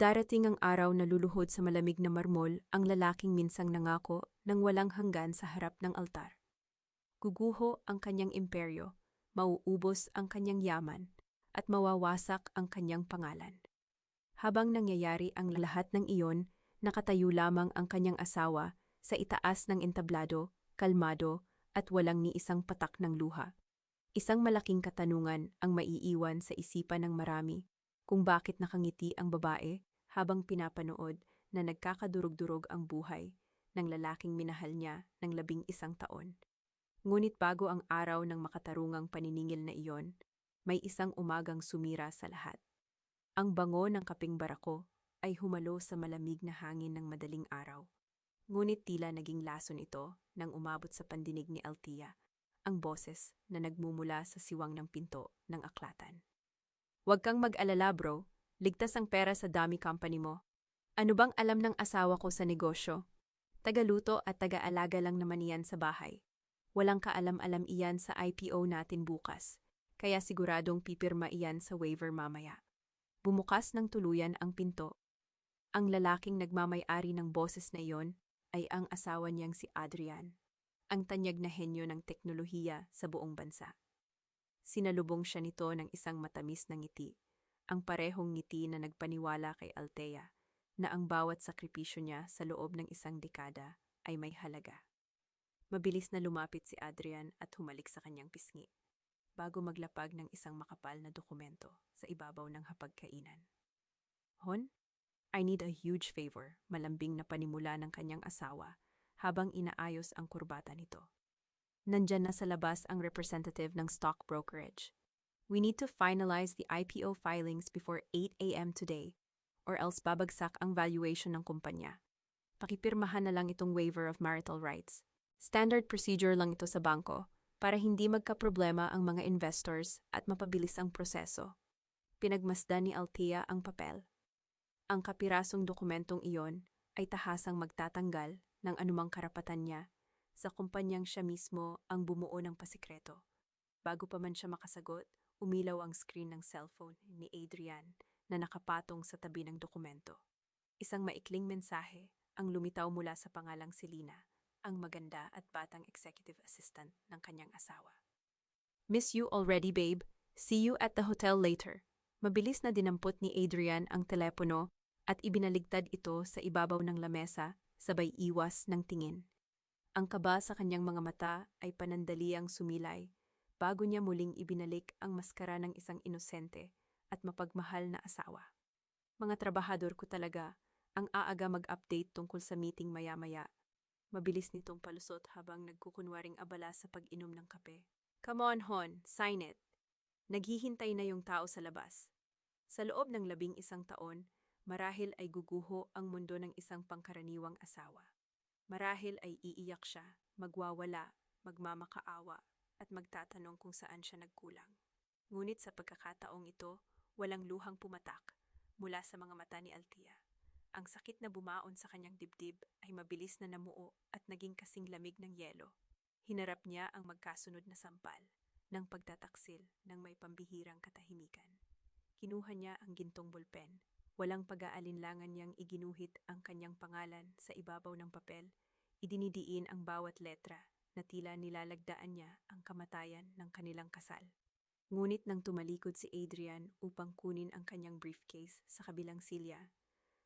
Darating ang araw na luluhod sa malamig na marmol ang lalaking minsang nangako ng walang hanggan sa harap ng altar. Guguho ang kanyang imperyo, mauubos ang kanyang yaman, at mawawasak ang kanyang pangalan. Habang nangyayari ang lahat ng iyon, nakatayo lamang ang kanyang asawa sa itaas ng entablado, kalmado, at walang ni isang patak ng luha. Isang malaking katanungan ang maiiwan sa isipan ng marami kung bakit nakangiti ang babae habang pinapanood na nagkakadurog-durog ang buhay ng lalaking minahal niya ng 11 taon. Ngunit bago ang araw ng makatarungang paniningil na iyon, may isang umagang sumira sa lahat. Ang bango ng kaping barako ay humalo sa malamig na hangin ng madaling araw. Ngunit tila naging lason ito nang umabot sa pandinig ni Althea ang boses na nagmumula sa siwang ng pinto ng aklatan. "Huwag kang mag-alala, bro. Ligtas ang pera sa dummy company mo. Ano bang alam ng asawa ko sa negosyo? Tagaluto at taga-alaga lang naman iyan sa bahay. Walang kaalam-alam iyan sa IPO natin bukas, kaya siguradong pipirma iyan sa waiver mamaya." Bumukas ng tuluyan ang pinto. Ang lalaking nagmamay-ari ng boses na iyon ay ang asawa niyang si Adrian, ang tanyag na henyo ng teknolohiya sa buong bansa. Sinalubong siya nito ng isang matamis na ngiti, ang parehong ngiti na nagpaniwala kay Althea na ang bawat sakripisyo niya sa loob ng isang dekada ay may halaga. Mabilis na lumapit si Adrian at humalik sa kanyang pisngi, bago maglapag ng isang makapal na dokumento sa ibabaw ng hapagkainan. "Hon, I need a huge favor," malambing na panimula ng kanyang asawa habang inaayos ang kurbata nito. "Nandyan na sa labas ang representative ng stock brokerage. We need to finalize the IPO filings before 8 a.m. today, or else babagsak ang valuation ng kumpanya. Pakipirmahan na lang itong waiver of marital rights. Standard procedure lang ito sa bangko para hindi magkaproblema ang mga investors at mapabilis ang proseso." Pinagmasdan ni Althea ang papel. Ang kapirasong dokumentong iyon ay tahasang magtatanggal ng anumang karapatan niya sa kumpanyang siya mismo ang bumuo ng pasikreto. Bago pa man siya makasagot, umilaw ang screen ng cellphone ni Adrian na nakapatong sa tabi ng dokumento. Isang maikling mensahe ang lumitaw mula sa pangalang Selena, ang maganda at batang executive assistant ng kanyang asawa. "Miss you already, babe. See you at the hotel later." Mabilis na dinampot ni Adrian ang telepono at ibinaligtad ito sa ibabaw ng lamesa sabay iwas ng tingin. Ang kaba sa kanyang mga mata ay panandaliang sumilay bago niya muling ibinalik ang maskara ng isang inosente at mapagmahal na asawa. "Mga trabahador ko talaga ang aaga mag-update tungkol sa meeting maya-maya." Mabilis nitong palusot habang nagkukunwaring abala sa pag-inom ng kape. "Come on, Hon, sign it." Naghihintay na yung tao sa labas. Sa loob ng 11 taon, marahil ay guguho ang mundo ng isang pangkaraniwang asawa. Marahil ay iiyak siya, magwawala, magmamakaawa, at magtatanong kung saan siya nagkulang. Ngunit sa pagkakataong ito, walang luhang pumatak mula sa mga mata ni Althea. Ang sakit na bumaon sa kanyang dibdib ay mabilis na namuo at naging kasing lamig ng yelo. Hinarap niya ang magkasunod na sampal ng pagtataksil ng may pambihirang katahimikan. Kinuha niya ang gintong bolpen. Walang pag-aalinlangan niyang iginuhit ang kanyang pangalan sa ibabaw ng papel. Idinidiin ang bawat letra na tila nilalagdaan niya ang kamatayan ng kanilang kasal. Ngunit nang tumalikod si Adrian upang kunin ang kanyang briefcase sa kabilang silya,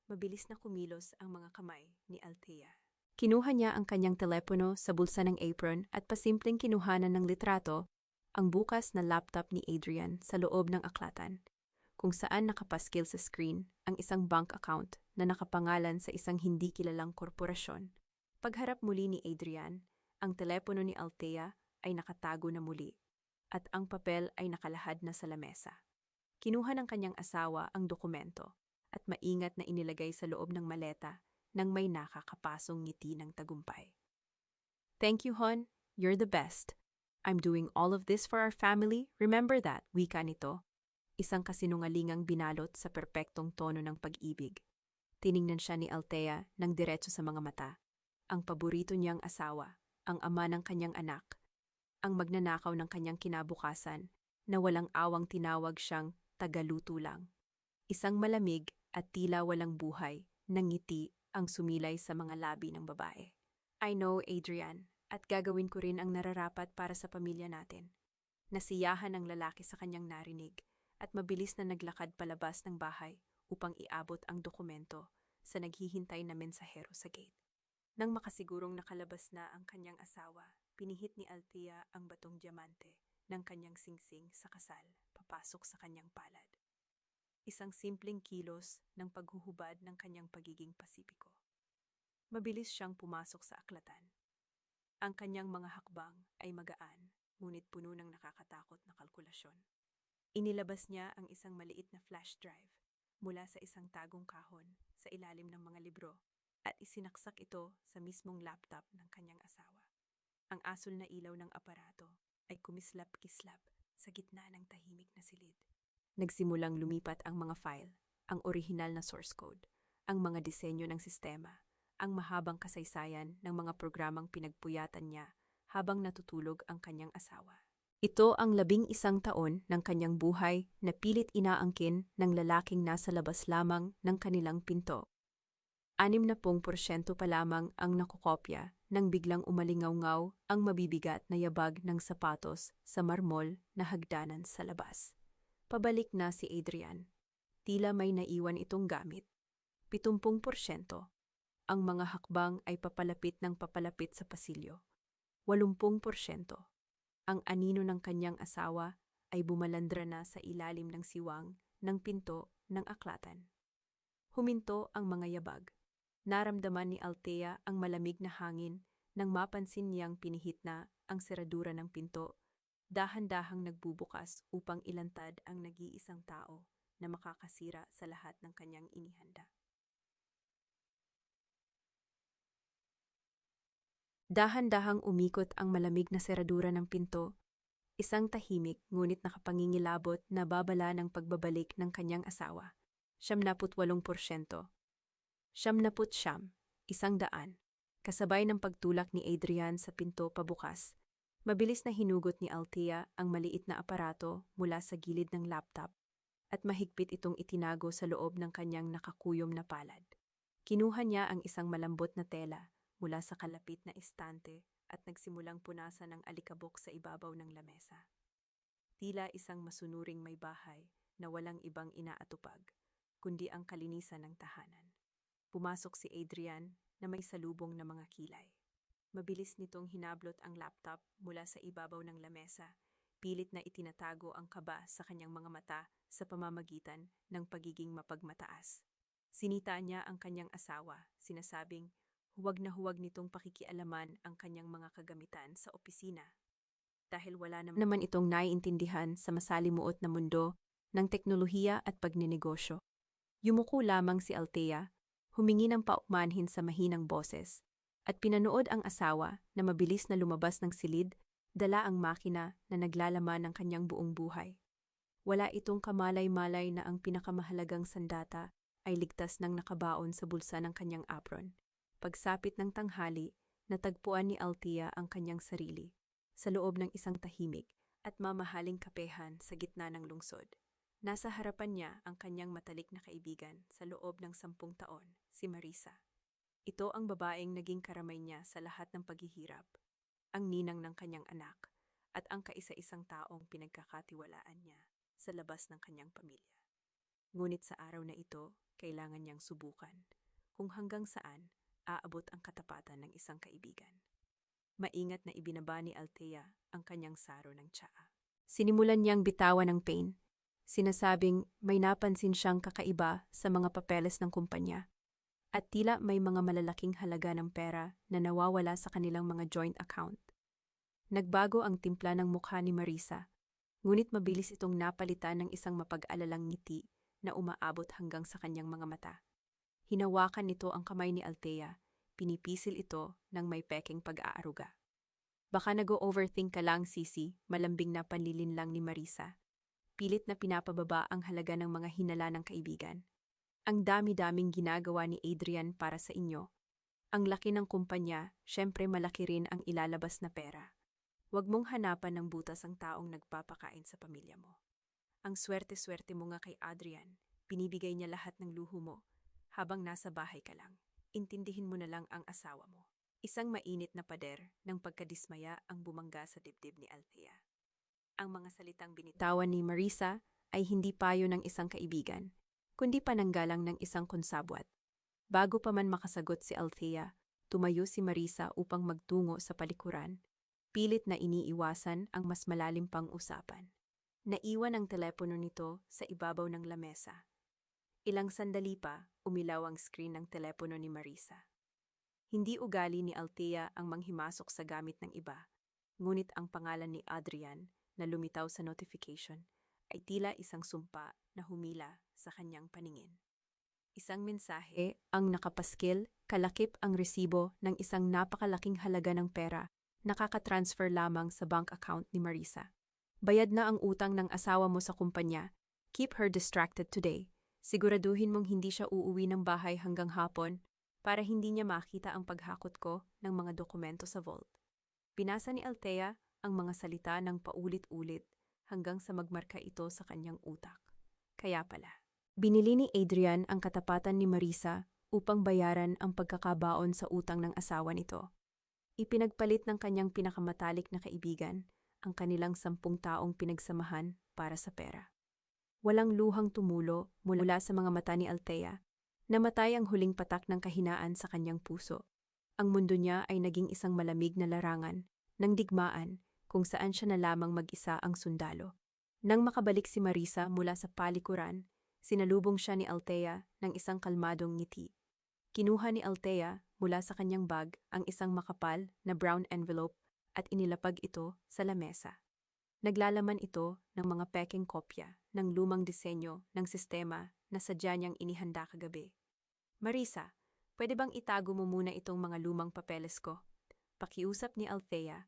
mabilis na kumilos ang mga kamay ni Althea. Kinuha niya ang kanyang telepono sa bulsa ng apron at pasimpleng kinuhanan ng litrato ang bukas na laptop ni Adrian sa loob ng aklatan, kung saan nakapaskil sa screen ang isang bank account na nakapangalan sa isang hindi kilalang korporasyon. Pagharap muli ni Adrian, ang telepono ni Althea ay nakatago na muli at ang papel ay nakalahad na sa lamesa. Kinuha ng kanyang asawa ang dokumento at maingat na inilagay sa loob ng maleta nang may nakakapasong ngiti ng tagumpay. "Thank you, Hon. You're the best. I'm doing all of this for our family. Remember that," wika nito. Isang kasinungalingang binalot sa perpektong tono ng pag-ibig. Tiningnan siya ni Althea ng diretso sa mga mata. Ang paborito niyang asawa, ang ama ng kanyang anak, ang magnanakaw ng kanyang kinabukasan na walang awang tinawag siyang tagaluto lang. Isang malamig at tila walang buhay, nangiti ang sumilay sa mga labi ng babae. I know, Adrian, at gagawin ko rin ang nararapat para sa pamilya natin. Nasiyahan ang lalaki sa kanyang narinig at mabilis na naglakad palabas ng bahay upang iabot ang dokumento sa naghihintay na mensahero sa gate. Nang makasigurong nakalabas na ang kanyang asawa, pinihit ni Althea ang batong diamante ng kanyang singsing sa kasal papasok sa kanyang palad. Isang simpleng kilos ng paghuhubad ng kanyang pagiging pasipiko. Mabilis siyang pumasok sa aklatan. Ang kanyang mga hakbang ay magaan, ngunit puno ng nakakatakot na kalkulasyon. Inilabas niya ang isang maliit na flash drive mula sa isang tagong kahon sa ilalim ng mga libro at isinaksak ito sa mismong laptop ng kanyang asawa. Ang asul na ilaw ng aparato ay kumislap-kislap sa gitna ng tahimik na silid. Nagsimulang lumipat ang mga file, ang orihinal na source code, ang mga disenyo ng sistema, ang mahabang kasaysayan ng mga programang pinagpuyatan niya habang natutulog ang kanyang asawa. Ito ang 11 taon ng kanyang buhay na pilit inaangkin ng lalaking nasa labas lamang ng kanilang pinto. 60% pa lamang ang nakokopya nang biglang umalingaw-ngaw ang mabibigat na yabag ng sapatos sa marmol na hagdanan sa labas. Pabalik na si Adrian. Tila may naiwan itong gamit. 70%. Ang mga hakbang ay papalapit ng papalapit sa pasilyo. 80%. Ang anino ng kanyang asawa ay bumalandra na sa ilalim ng siwang ng pinto ng aklatan. Huminto ang mga yabag. Naramdaman ni Althea ang malamig na hangin nang mapansin niyang pinihit na ang seradura ng pinto, dahan-dahang nagbubukas upang ilantad ang nag-iisang tao na makakasira sa lahat ng kanyang inihanda. Dahan-dahang umikot ang malamig na seradura ng pinto, isang tahimik ngunit nakapangingilabot na babala ng pagbabalik ng kanyang asawa. 78%. 79, 100. Kasabay ng pagtulak ni Adrian sa pinto pabukas, mabilis na hinugot ni Althea ang maliit na aparato mula sa gilid ng laptop at mahigpit itong itinago sa loob ng kanyang nakakuyom na palad. Kinuha niya ang isang malambot na tela mula sa kalapit na estante at nagsimulang punasan ng alikabok sa ibabaw ng lamesa. Tila isang masunuring may bahay na walang ibang inaatupag, kundi ang kalinisan ng tahanan. Pumasok si Adrian na may salubong na mga kilay. Mabilis nitong hinablot ang laptop mula sa ibabaw ng lamesa, pilit na itinatago ang kaba sa kanyang mga mata sa pamamagitan ng pagiging mapagmataas. Sinita niya ang kanyang asawa, sinasabing huwag na huwag nitong pakikialaman ang kanyang mga kagamitan sa opisina. Dahil wala naman itong naiintindihan sa masalimuot na mundo ng teknolohiya at pagninegosyo. Yumuko lamang si Althea, humingi ng paumanhin sa mahinang boses, at pinanood ang asawa na mabilis na lumabas ng silid, dala ang makina na naglalaman ng kanyang buong buhay. Wala itong kamalay-malay na ang pinakamahalagang sandata ay ligtas ng nakabaon sa bulsa ng kanyang apron. Pagsapit ng tanghali, natagpuan ni Althea ang kanyang sarili sa loob ng isang tahimik at mamahaling kapehan sa gitna ng lungsod. Nasa harapan niya ang kanyang matalik na kaibigan sa loob ng 10 taon, si Marisa. Ito ang babaeng naging karamay niya sa lahat ng paghihirap, ang ninang ng kanyang anak, at ang kaisa-isang taong pinagkakatiwalaan niya sa labas ng kanyang pamilya. Ngunit sa araw na ito, kailangan niyang subukan kung hanggang saan aabot ang katapatan ng isang kaibigan. Maingat na ibinaba ni Althea ang kanyang saro ng tsaa. Sinimulan niyang bitawan ng pain. Sinasabing may napansin siyang kakaiba sa mga papeles ng kumpanya at tila may mga malalaking halaga ng pera na nawawala sa kanilang mga joint account. Nagbago ang timpla ng mukha ni Marisa, ngunit mabilis itong napalitan ng isang mapag-alalang ngiti na umaabot hanggang sa kanyang mga mata. Hinawakan nito ang kamay ni Althea, pinipisil ito ng may peking pag-aaruga. Baka nag-o-overthink ka lang, Sisi, malambing na panlilin lang ni Marisa. Pilit na pinapababa ang halaga ng mga hinala ng kaibigan. Ang dami-daming ginagawa ni Adrian para sa inyo. Ang laki ng kumpanya, syempre malaki rin ang ilalabas na pera. Huwag mong hanapan ng butas ang taong nagpapakain sa pamilya mo. Ang swerte-swerte mo nga kay Adrian, Binibigay niya lahat ng luho mo habang nasa bahay ka lang. Intindihin mo na lang ang asawa mo. Isang mainit na pader ng pagkadismaya ang bumangga sa dibdib ni Althea. Ang mga salitang binitawan ni Marisa ay hindi payo ng isang kaibigan, kundi pananggalang ng isang konsabwat. Bago pa man makasagot si Althea, tumayo si Marisa upang magtungo sa palikuran, pilit na iniiwasan ang mas malalim pang usapan. Naiwan ang telepono nito sa ibabaw ng lamesa. Ilang sandali pa, umilaw ang screen ng telepono ni Marisa. Hindi ugali ni Althea ang manghimasok sa gamit ng iba, ngunit ang pangalan ni Adrian na lumitaw sa notification ay tila isang sumpa na humila sa kanyang paningin. Isang mensahe ang nakapaskil, kalakip ang resibo ng isang napakalaking halaga ng pera, nakaka-transfer lamang sa bank account ni Marisa. Bayad na ang utang ng asawa mo sa kumpanya. Keep her distracted today. Siguraduhin mong hindi siya uuwi ng bahay hanggang hapon para hindi niya makita ang paghakot ko ng mga dokumento sa vault. Binasa ni Althea ang mga salita ng paulit-ulit hanggang sa magmarka ito sa kanyang utak. Kaya pala, binili ni Adrian ang katapatan ni Marisa upang bayaran ang pagkakabaon sa utang ng asawa nito. Ipinagpalit ng kanyang pinakamatalik na kaibigan ang kanilang 10 taong pinagsamahan para sa pera. Walang luhang tumulo mula sa mga mata ni Althea. Namatay ang huling patak ng kahinaan sa kanyang puso. Ang mundo niya ay naging isang malamig na larangan ng digmaan kung saan siya na lamang mag-isa ang sundalo. Nang makabalik si Marisa mula sa palikuran, sinalubong siya ni Althea ng isang kalmadong ngiti. Kinuha ni Althea mula sa kanyang bag ang isang makapal na brown envelope at inilapag ito sa lamesa. Naglalaman ito ng mga peking kopya ng lumang disenyo ng sistema na sadya niyang inihanda kagabi. Marisa, pwede bang itago mo muna itong mga lumang papeles ko? Pakiusap ni Althea.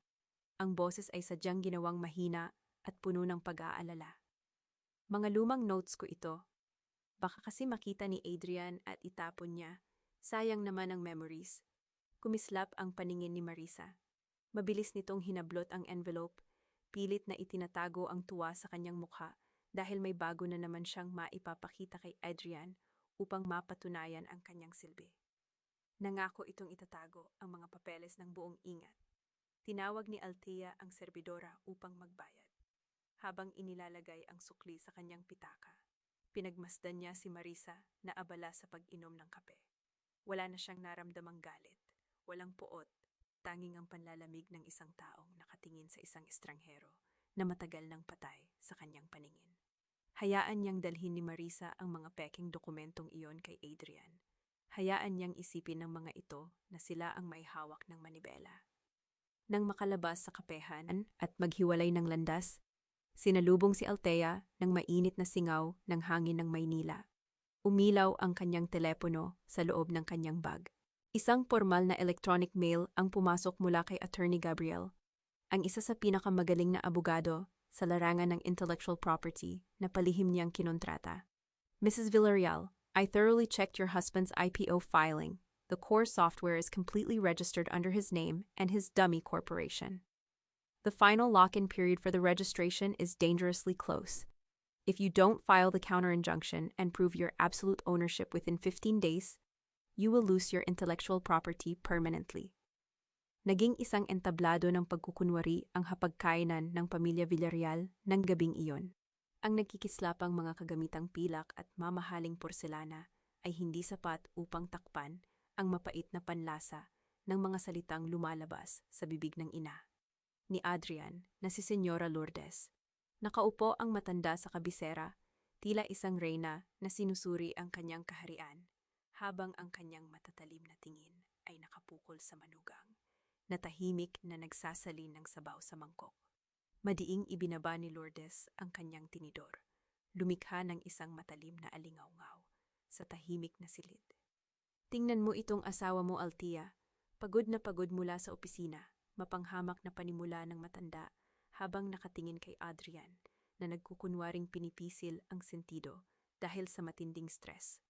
Ang boses ay sadyang ginawang mahina at puno ng pag-aalala. Mga lumang notes ko ito. Baka kasi makita ni Adrian at itapon niya. Sayang naman ang memories. Kumislap ang paningin ni Marisa. Mabilis nitong hinablot ang envelope, pilit na itinatago ang tuwa sa kanyang mukha dahil may bago na naman siyang maipapakita kay Adrian upang mapatunayan ang kanyang silbi. Nangako itong itatago ang mga papeles ng buong ingat. Tinawag ni Althea ang serbidora upang magbayad. Habang inilalagay ang sukli sa kanyang pitaka, pinagmasdan niya si Marisa na abala sa pag-inom ng kape. Wala na siyang naramdamang galit, walang poot, tanging ang panlalamig ng isang taong nakatingin sa isang estranghero na matagal nang patay sa kanyang paningin. Hayaan niyang dalhin ni Marisa ang mga peking dokumentong iyon kay Adrian. Hayaan niyang isipin ng mga ito na sila ang may hawak ng manibela. Nang makalabas sa kapehan at maghiwalay ng landas, sinalubong si Althea ng mainit na singaw ng hangin ng Maynila. Umilaw ang kanyang telepono sa loob ng kanyang bag. Isang formal na electronic mail ang pumasok mula kay Attorney Gabriel, ang isa sa pinakamagaling na abogado sa larangan ng intellectual property na palihim niyang kinontrata. Mrs. Villarreal, I thoroughly checked your husband's IPO filing. The core software is completely registered under his name and his dummy corporation. The final lock-in period for the registration is dangerously close. If you don't file the counter-injunction and prove your absolute ownership within 15 days, you will lose your intellectual property permanently. Naging isang entablado ng pagkukunwari ang hapagkainan ng pamilya Villarreal ng gabing iyon. Ang nagkikislapang mga kagamitang pilak at mamahaling porselana ay hindi sapat upang takpan ang mapait na panlasa ng mga salitang lumalabas sa bibig ng ina ni Adrian na si Senyora Lourdes. Nakaupo ang matanda sa kabisera, tila isang reyna na sinusuri ang kanyang kaharian, habang ang kanyang matatalim na tingin ay nakapukol sa manugang, na tahimik na nagsasalin ng sabaw sa mangkok. Madiing ibinaba ni Lourdes ang kanyang tinidor, lumikha ng isang matalim na alingawngaw sa tahimik na silid. Tingnan mo itong asawa mo, Althea. Pagod na pagod mula sa opisina, mapanghamak na panimula ng matanda habang nakatingin kay Adrian na nagkukunwaring pinipisil ang sentido dahil sa matinding stress.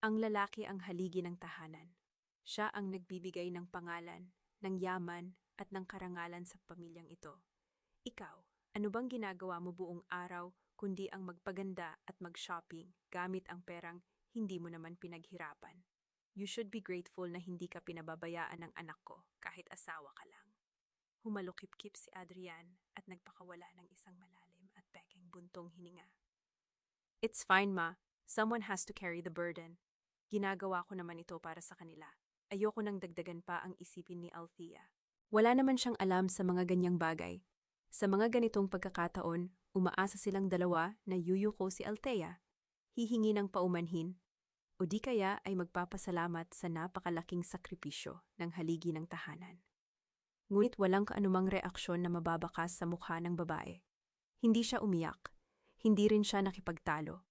Ang lalaki ang haligi ng tahanan. Siya ang nagbibigay ng pangalan, ng yaman at ng karangalan sa pamilyang ito. Ikaw, ano bang ginagawa mo buong araw kundi ang magpaganda at mag-shopping gamit ang perang hindi mo naman pinaghirapan. You should be grateful na hindi ka pinababayaan ng anak ko kahit asawa ka lang. Humalukip-kip si Adrian at nagpakawala ng isang malalim at pekeng buntong hininga. It's fine, Ma. Someone has to carry the burden. Ginagawa ko naman ito para sa kanila. Ayoko nang dagdagan pa ang isipin ni Althea. Wala naman siyang alam sa mga ganyang bagay. Sa mga ganitong pagkakataon, umaasa silang dalawa na yuyuko si Althea, hihingi ng paumanhin, o di kaya ay magpapasalamat sa napakalaking sakripisyo ng haligi ng tahanan. Ngunit walang kaanumang reaksyon na mababakas sa mukha ng babae. Hindi siya umiyak, hindi rin siya nakipagtalo.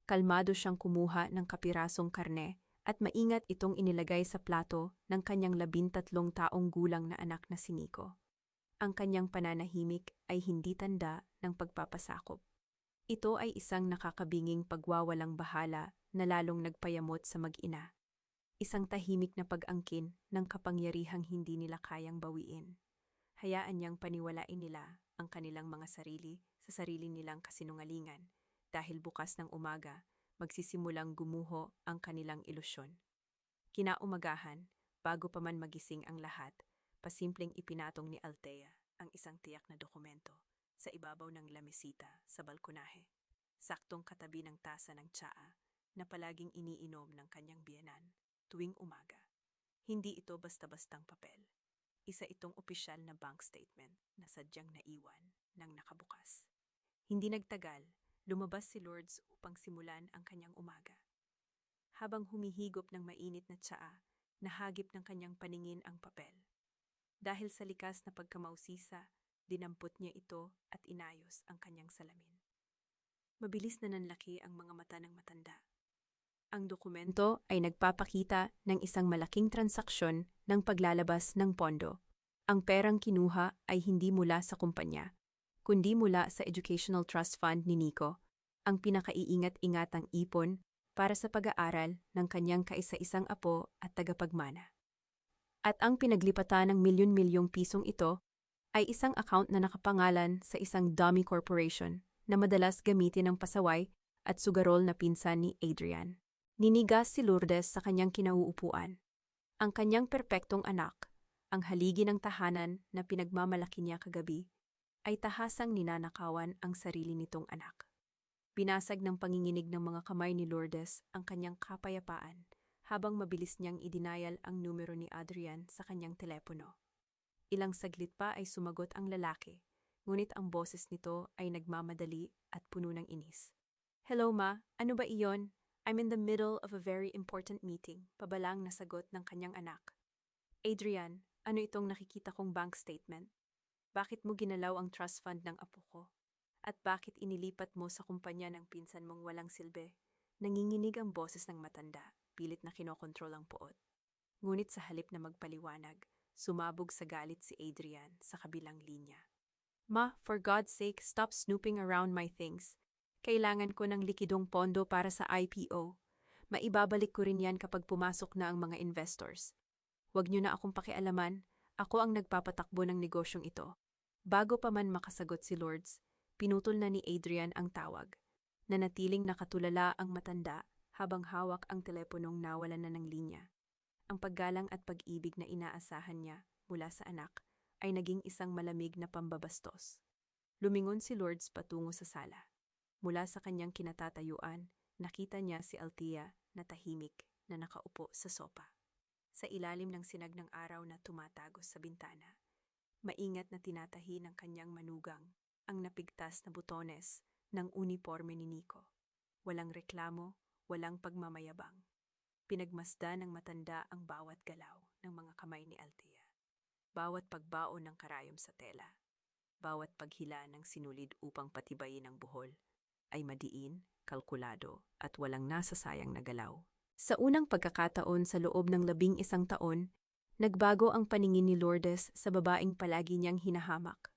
Kalmado siyang kumuha ng kapirasong karne at maingat itong inilagay sa plato ng kanyang 13 taong gulang na anak na si Nico. Ang kanyang pananahimik ay hindi tanda ng pagpapasakop. Ito ay isang nakakabinging pagwawalang bahala na lalong nagpayamot sa mag-ina. Isang tahimik na pag-angkin ng kapangyarihang hindi nila kayang bawiin. Hayaan niyang paniwalain nila ang kanilang mga sarili sa sarili nilang kasinungalingan dahil bukas ng umaga magsisimulang gumuho ang kanilang ilusyon. Kinaumagahan, bago pa man magising ang lahat, pasimpleng ipinatong ni Althea ang isang tiyak na dokumento sa ibabaw ng lamesita sa balkonahe, saktong katabi ng tasa ng tsaa na palaging iniinom ng kanyang biyenan tuwing umaga. Hindi ito basta-bastang papel. Isa itong opisyal na bank statement na sadyang naiwan ng nakabukas. Hindi nagtagal, lumabas si Lourdes upang simulan ang kanyang umaga. Habang humihigop ng mainit na tsaa, nahagip ng kanyang paningin ang papel. Dahil sa likas na pagkamausisa, dinampot niya ito at inayos ang kanyang salamin. Mabilis na nanlaki ang mga mata ng matanda. Ang dokumento ay nagpapakita ng isang malaking transaksyon ng paglalabas ng pondo. Ang perang kinuha ay hindi mula sa kumpanya, kundi mula sa Educational Trust Fund ni Nico, ang pinakaiingat-ingatang ipon para sa pag-aaral ng kanyang kaisa-isang apo at tagapagmana. At ang pinaglipatan ng milyon-milyong pisong ito ay isang account na nakapangalan sa isang dummy corporation na madalas gamitin ng pasaway at sugarol na pinsan ni Adrian. Ninigas si Lourdes sa kanyang kinauupuan. Ang kanyang perpektong anak, ang haligi ng tahanan na pinagmamalaki niya kagabi, ay tahasang ninanakawan ang sarili nitong anak. Binasag ng panginginig ng mga kamay ni Lourdes ang kanyang kapayapaan habang mabilis niyang idinayal ang numero ni Adrian sa kanyang telepono. Ilang saglit pa ay sumagot ang lalaki, ngunit ang boses nito ay nagmamadali at puno ng inis. Hello ma, ano ba iyon? I'm in the middle of a very important meeting, pabalang nasagot ng kanyang anak. Adrian, ano itong nakikita kong bank statement? Bakit mo ginalaw ang trust fund ng apo ko? At bakit inilipat mo sa kumpanya ng pinsan mong walang silbi? Nanginginig ang boses ng matanda, pilit na kinokontrol ang puot. Ngunit sa halip na magpaliwanag, sumabog sa galit si Adrian sa kabilang linya. Ma, for God's sake, stop snooping around my things. Kailangan ko ng likidong pondo para sa IPO. Maibabalik ko rin yan kapag pumasok na ang mga investors. Huwag niyo na akong pakialaman, ako ang nagpapatakbo ng negosyong ito. Bago pa man makasagot si Lourdes, pinutol na ni Adrian ang tawag. Nanatiling nakatulala ang matanda habang hawak ang teleponong nawalan na ng linya. Ang paggalang at pag-ibig na inaasahan niya mula sa anak ay naging isang malamig na pambabastos. Lumingon si Lourdes patungo sa sala. Mula sa kanyang kinatatayuan, nakita niya si Althea na tahimik na nakaupo sa sopa. Sa ilalim ng sinag ng araw na tumatagos sa bintana, maingat na tinatahi ng kanyang manugang ang napigtas na butones ng uniforme ni Nico. Walang reklamo, walang pagmamayabang. Pinagmasdan ng matanda ang bawat galaw ng mga kamay ni Althea. Bawat pagbaon ng karayom sa tela, bawat paghila ng sinulid upang patibayin ang buhol, ay madiin, kalkulado at walang nasasayang na galaw. Sa unang pagkakataon sa loob ng 11 taon, nagbago ang paningin ni Lourdes sa babaeng palagi niyang hinahamak.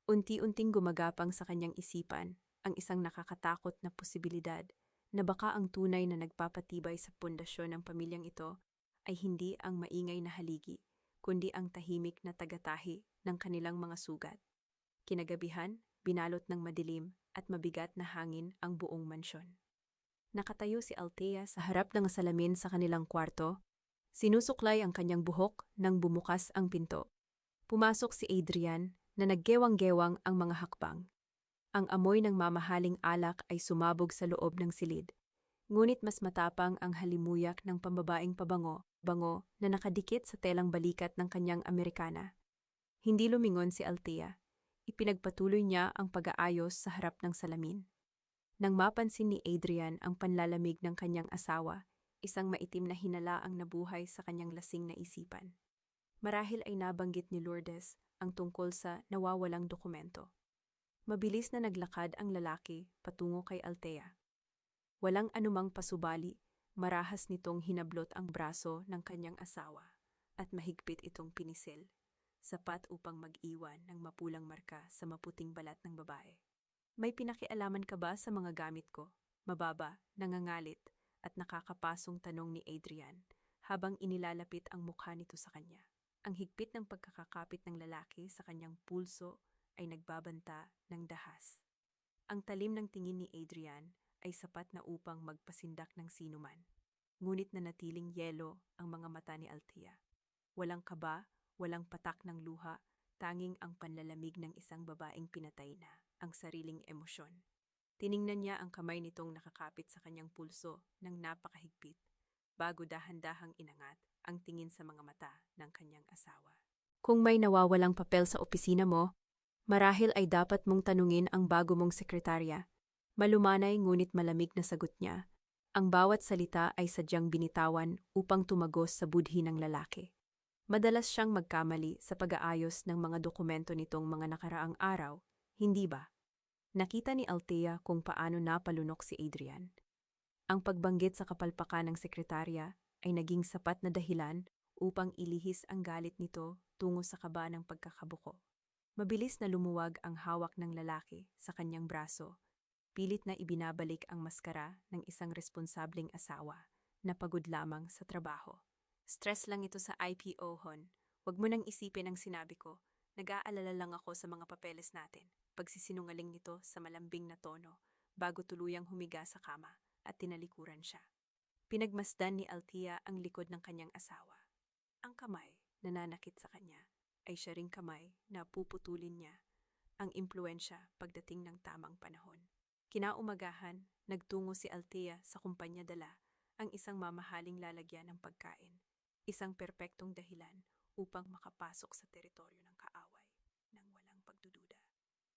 Unti-unting gumagapang sa kanyang isipan ang isang nakakatakot na posibilidad na baka ang tunay na nagpapatibay sa pundasyon ng pamilyang ito ay hindi ang maingay na haligi, kundi ang tahimik na tagatahi ng kanilang mga sugat. Kinagabihan, binalot ng madilim, at mabigat na hangin ang buong mansyon. Nakatayo si Althea sa harap ng salamin sa kanilang kwarto. Sinusuklay ang kanyang buhok nang bumukas ang pinto. Pumasok si Adrian na naggewang-gewang ang mga hakbang. Ang amoy ng mamahaling alak ay sumabog sa loob ng silid. Ngunit mas matapang ang halimuyak ng pambabaeng bango na nakadikit sa telang balikat ng kanyang Amerikana. Hindi lumingon si Althea. Ipinagpatuloy niya ang pag-aayos sa harap ng salamin. Nang mapansin ni Adrian ang panlalamig ng kanyang asawa, isang maitim na hinala ang nabuhay sa kanyang lasing na isipan. Marahil ay nabanggit ni Lourdes ang tungkol sa nawawalang dokumento. Mabilis na naglakad ang lalaki patungo kay Althea. Walang anumang pasubali, marahas nitong hinablot ang braso ng kanyang asawa at mahigpit itong pinisil, sapat upang mag-iwan ng mapulang marka sa maputing balat ng babae. May pinakialaman ka ba sa mga gamit ko? Mababa, nangangalit, at nakakapasong tanong ni Adrian habang inilalapit ang mukha nito sa kanya. Ang higpit ng pagkakakapit ng lalaki sa kanyang pulso ay nagbabanta ng dahas. Ang talim ng tingin ni Adrian ay sapat na upang magpasindak ng sinuman. Ngunit nanatiling yelo ang mga mata ni Althea. Walang kaba, walang patak ng luha, tanging ang panlalamig ng isang babaeng pinatay na ang sariling emosyon. Tiningnan niya ang kamay nitong nakakapit sa kanyang pulso ng napakahigpit, bago dahan-dahang inangat ang tingin sa mga mata ng kanyang asawa. Kung may nawawalang papel sa opisina mo, marahil ay dapat mong tanungin ang bago mong sekretarya. Malumanay ngunit malamig na sagot niya. Ang bawat salita ay sadyang binitawan upang tumagos sa budhi ng lalaki. Madalas siyang magkamali sa pag-aayos ng mga dokumento nitong mga nakaraang araw, hindi ba? Nakita ni Althea kung paano napalunok si Adrian. Ang pagbanggit sa kapalpakan ng sekretarya ay naging sapat na dahilan upang ilihis ang galit nito tungo sa kaba ng pagkakabuko. Mabilis na lumuwag ang hawak ng lalaki sa kanyang braso. Pilit na ibinabalik ang maskara ng isang responsableng asawa na pagod lamang sa trabaho. Stress lang ito sa IPO, Hon. Huwag mo nang isipin ang sinabi ko. Nag-aalala lang ako sa mga papeles natin. Pagsisinungaling nito sa malambing na tono bago tuluyang humiga sa kama at tinalikuran siya. Pinagmasdan ni Althea ang likod ng kanyang asawa. Ang kamay na nanakit sa kanya ay siya ring kamay na puputulin niya ang impluensya pagdating ng tamang panahon. Kinaumagahan, nagtungo si Althea sa kumpanya dala ang isang mamahaling lalagyan ng pagkain, isang perpektong dahilan upang makapasok sa teritoryo ng kaaway nang walang pagdududa.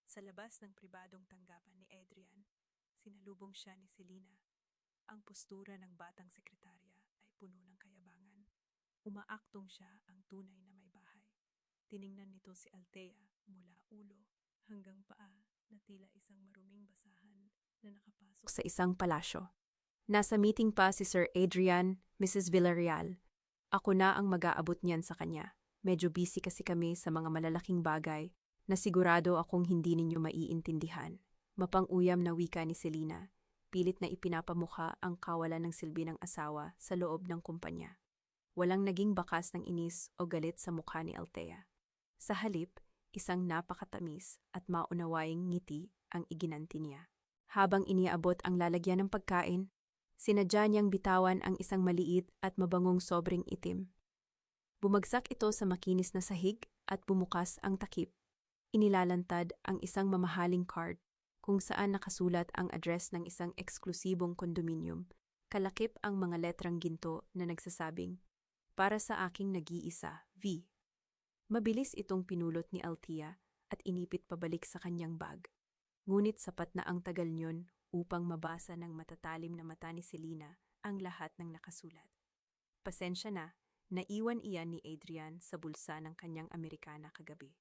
Sa labas ng pribadong tanggapan ni Adrian, sinalubong siya ni Selina. Ang postura ng batang sekretarya ay puno ng kayabangan. Umaaktong siya ang tunay na may bahay. Tiningnan nito si Althea mula ulo hanggang paa na tila isang maruming basahan na nakapasok sa isang palasyo. Nasa meeting pa si Sir Adrian, Mrs. Villarreal. Ako na ang mag-aabot niyan sa kanya. Medyo busy kasi kami sa mga malalaking bagay na sigurado akong hindi ninyo maiintindihan. Mapang-uyam na wika ni Selina. Pilit na ipinapamukha ang kawalan ng silbi ng asawa sa loob ng kumpanya. Walang naging bakas ng inis o galit sa mukha ni Althea. Sa halip, isang napakatamis at maunawaing ngiti ang iginanti niya. Habang iniabot ang lalagyan ng pagkain, sinadya niyang bitawan ang isang maliit at mabangong sobrang itim. Bumagsak ito sa makinis na sahig at bumukas ang takip. Inilalantad ang isang mamahaling card kung saan nakasulat ang address ng isang eksklusibong kondominium. Kalakip ang mga letrang ginto na nagsasabing, "Para sa aking nag-iisa, V." Mabilis itong pinulot ni Althea at inipit pabalik sa kanyang bag. Ngunit sapat na ang tagal niyon upang mabasa ng matatalim na mata ni Selina ang lahat ng nakasulat. Pasensya na, naiwan iyan ni Adrian sa bulsa ng kanyang Amerikana kagabi.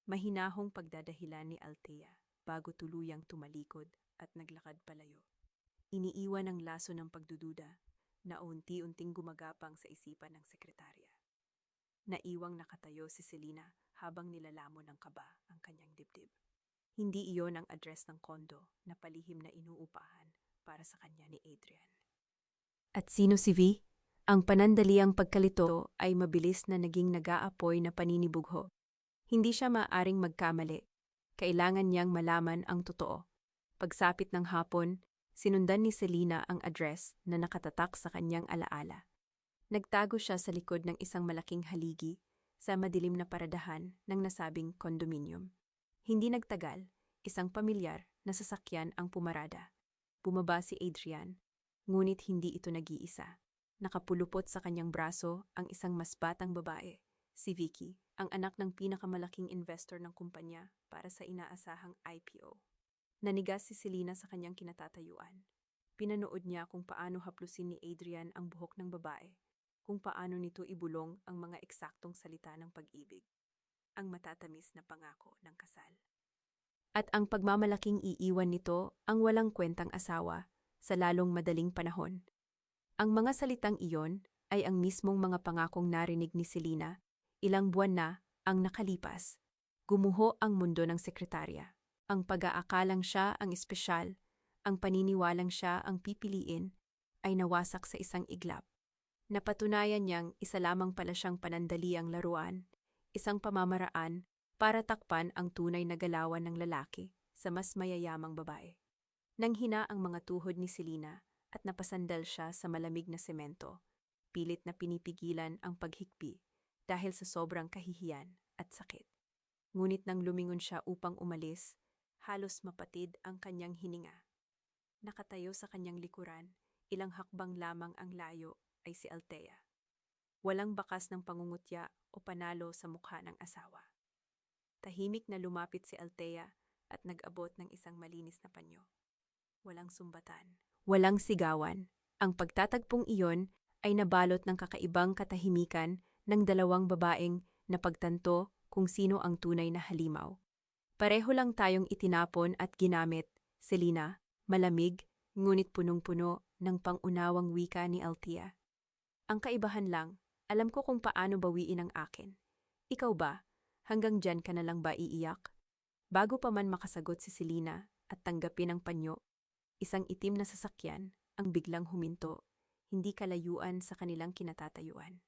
Mahinahong pagdadahilan ni Althea bago tuluyang tumalikod at naglakad palayo. Iniiwan ang laso ng pagdududa na unti-unting gumagapang sa isipan ng sekretarya. Naiwang nakatayo si Selina habang nilalamon ng kaba ang kanyang dibdib. Hindi iyon ang address ng kondo na palihim na inuupahan para sa kanya ni Adrian. At sino si V? Ang panandaliang pagkalito ay mabilis na naging nag-aapoy na paninibugho. Hindi siya maaaring magkamali. Kailangan niyang malaman ang totoo. Pagsapit ng hapon, sinundan ni Selena ang address na nakatatak sa kanyang alaala. Nagtago siya sa likod ng isang malaking haligi sa madilim na paradahan ng nasabing kondominium. Hindi nagtagal, isang pamilyar na sasakyan ang pumarada. Bumaba si Adrian, ngunit hindi ito nag-iisa. Nakapulupot sa kanyang braso ang isang mas batang babae, si Vicky, ang anak ng pinakamalaking investor ng kumpanya para sa inaasahang IPO. Nanigas si Selena sa kanyang kinatatayuan. Pinanood niya kung paano haplusin ni Adrian ang buhok ng babae, kung paano nito ibulong ang mga eksaktong salita ng pag-ibig, ang matatamis na pangako ng kasal. At ang pagmamalaking iiwan nito ang walang kwentang asawa sa lalong madaling panahon. Ang mga salitang iyon ay ang mismong mga pangakong narinig ni Selena ilang buwan na ang nakalipas. Gumuho ang mundo ng sekretarya. Ang pag-aakalang siya ang espesyal, ang paniniwalang siya ang pipiliin, ay nawasak sa isang iglap. Napatunayan niyang isa lamang pala siyang panandaliang laruan, isang pamamaraan para takpan ang tunay na galawan ng lalaki sa mas mayayamang babae. Nanghina ang mga tuhod ni Selena at napasandal siya sa malamig na semento, pilit na pinipigilan ang paghikbi dahil sa sobrang kahihiyan at sakit. Ngunit nang lumingon siya upang umalis, halos mapatid ang kanyang hininga. Nakatayo sa kanyang likuran, ilang hakbang lamang ang layo ay si Althea. Walang bakas ng pangungutya o panalo sa mukha ng asawa. Tahimik na lumapit si Althea at nag-abot ng isang malinis na panyo. Walang sumbatan, walang sigawan. Ang pagtatagpong iyon ay nabalot ng kakaibang katahimikan ng dalawang babaeng na pagtanto kung sino ang tunay na halimaw. Pareho lang tayong itinapon at ginamit, Selena, malamig, ngunit punong-puno ng pangunawang wika ni Althea. Ang kaibahan lang, alam ko kung paano bawiin ang akin. Ikaw ba? Hanggang dyan ka na lang ba iiyak? Bago pa man makasagot si Selena at tanggapin ang panyo, isang itim na sasakyan ang biglang huminto, hindi kalayuan sa kanilang kinatatayuan.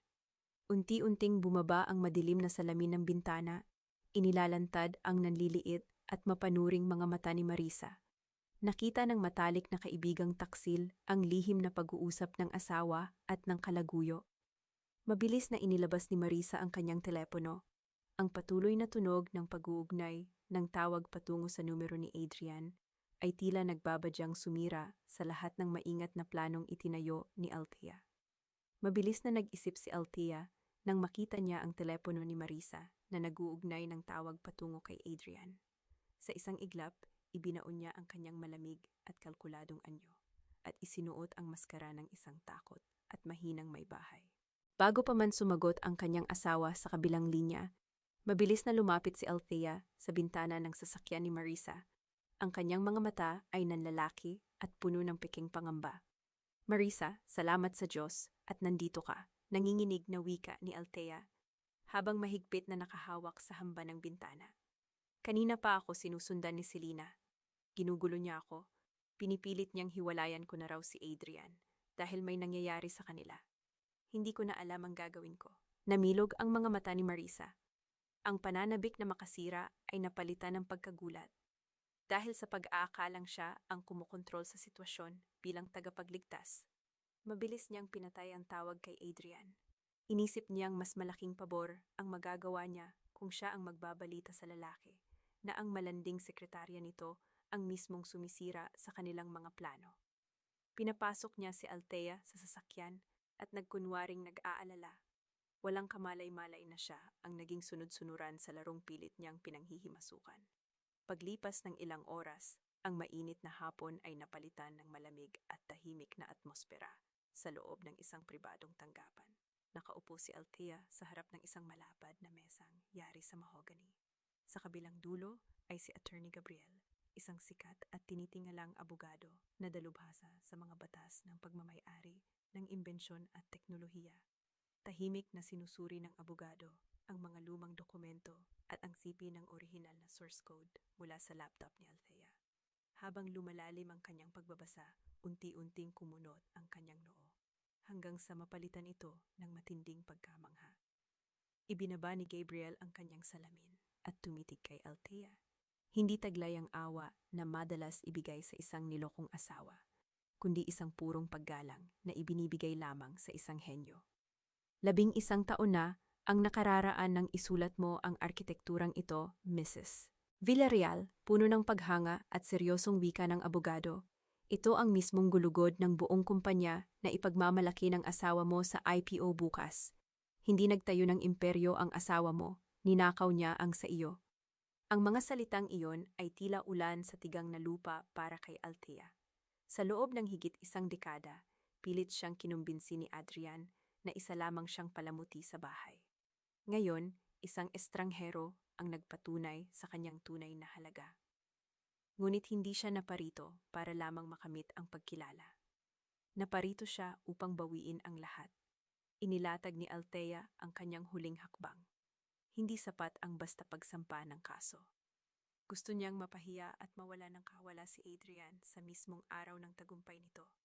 Unti-unting bumaba ang madilim na salamin ng bintana, inilalantad ang nanliliit at mapanuring mga mata ni Marisa. Nakita ng matalik na kaibigang taksil ang lihim na pag-uusap ng asawa at ng kalaguyo. Mabilis na inilabas ni Marisa ang kanyang telepono. Ang patuloy na tunog ng pag-uugnay ng tawag patungo sa numero ni Adrian ay tila nagbabadyang sumira sa lahat ng maingat na planong itinayo ni Althea. Mabilis na nag-isip si Althea nang makita niya ang telepono ni Marisa na nag-uugnay ng tawag patungo kay Adrian. Sa isang iglap, ibinaon niya ang kanyang malamig at kalkuladong anyo at isinuot ang maskara ng isang takot at mahinang may bahay. Bago pa man sumagot ang kanyang asawa sa kabilang linya, mabilis na lumapit si Althea sa bintana ng sasakyan ni Marisa. Ang kanyang mga mata ay nanlalaki at puno ng piking pangamba. Marisa, salamat sa Diyos at nandito ka, nanginginig na wika ni Althea habang mahigpit na nakahawak sa hamba ng bintana. Kanina pa ako sinusundan ni Selena. Ginugulo niya ako. Pinipilit niyang hiwalayan ko na raw si Adrian dahil may nangyayari sa kanila. Hindi ko na alam ang gagawin ko. Namilog ang mga mata ni Marisa. Ang pananabik na makasira ay napalitan ng pagkagulat. Dahil sa pag-aakalang siya ang kumukontrol sa sitwasyon bilang tagapagligtas, mabilis niyang pinatay ang tawag kay Adrian. Inisip niyang mas malaking pabor ang magagawa niya kung siya ang magbabalita sa lalaki, na ang malanding sekretarya nito ang mismong sumisira sa kanilang mga plano. Pinapasok niya si Althea sa sasakyan at nagkunwaring nag-aalala. Walang kamalay-malay na siya ang naging sunod-sunuran sa larong pilit niyang pinanghihimasukan. Paglipas ng ilang oras, ang mainit na hapon ay napalitan ng malamig at tahimik na atmosfera sa loob ng isang pribadong tanggapan. Nakaupo si Althea sa harap ng isang malapad na mesang yari sa mahogany. Sa kabilang dulo ay si Attorney Gabriel, isang sikat at tinitingalang abogado na dalubhasa sa mga batas ng pagmamay-ari ng imbensyon at teknolohiya. Tahimik na sinusuri ng abogado ang mga lumang dokumento at ang sipi ng orihinal na source code mula sa laptop ni Althea. Habang lumalalim ang kanyang pagbabasa, unti-unting kumunot ang kanyang noo, hanggang sa mapalitan ito ng matinding pagkamangha. Ibinaba ni Gabriel ang kanyang salamin at tumitig kay Althea. Hindi taglay ang awa na madalas ibigay sa isang nilokong asawa, kundi isang purong paggalang na ibinibigay lamang sa isang henyo. 11 taon na ang nakararaan ng isulat mo ang arkitekturang ito, Mrs. Villarreal, puno ng paghanga at seryosong wika ng abogado. Ito ang mismong gulugod ng buong kumpanya na ipagmamalaki ng asawa mo sa IPO bukas. Hindi nagtayo ng imperyo ang asawa mo, ninakaw niya ang sa iyo. Ang mga salitang iyon ay tila ulan sa tigang na lupa para kay Althea. Sa loob ng higit isang dekada, pilit siyang kinumbinsi ni Adrian na isa lamang siyang palamuti sa bahay. Ngayon, isang estranghero ang nagpatunay sa kanyang tunay na halaga. Ngunit hindi siya naparito para lamang makamit ang pagkilala. Naparito siya upang bawiin ang lahat. Inilatag ni Althea ang kanyang huling hakbang. Hindi sapat ang basta pagsampa ng kaso. Gusto niyang mapahiya at mawala ng kawala si Adrian sa mismong araw ng tagumpay nito.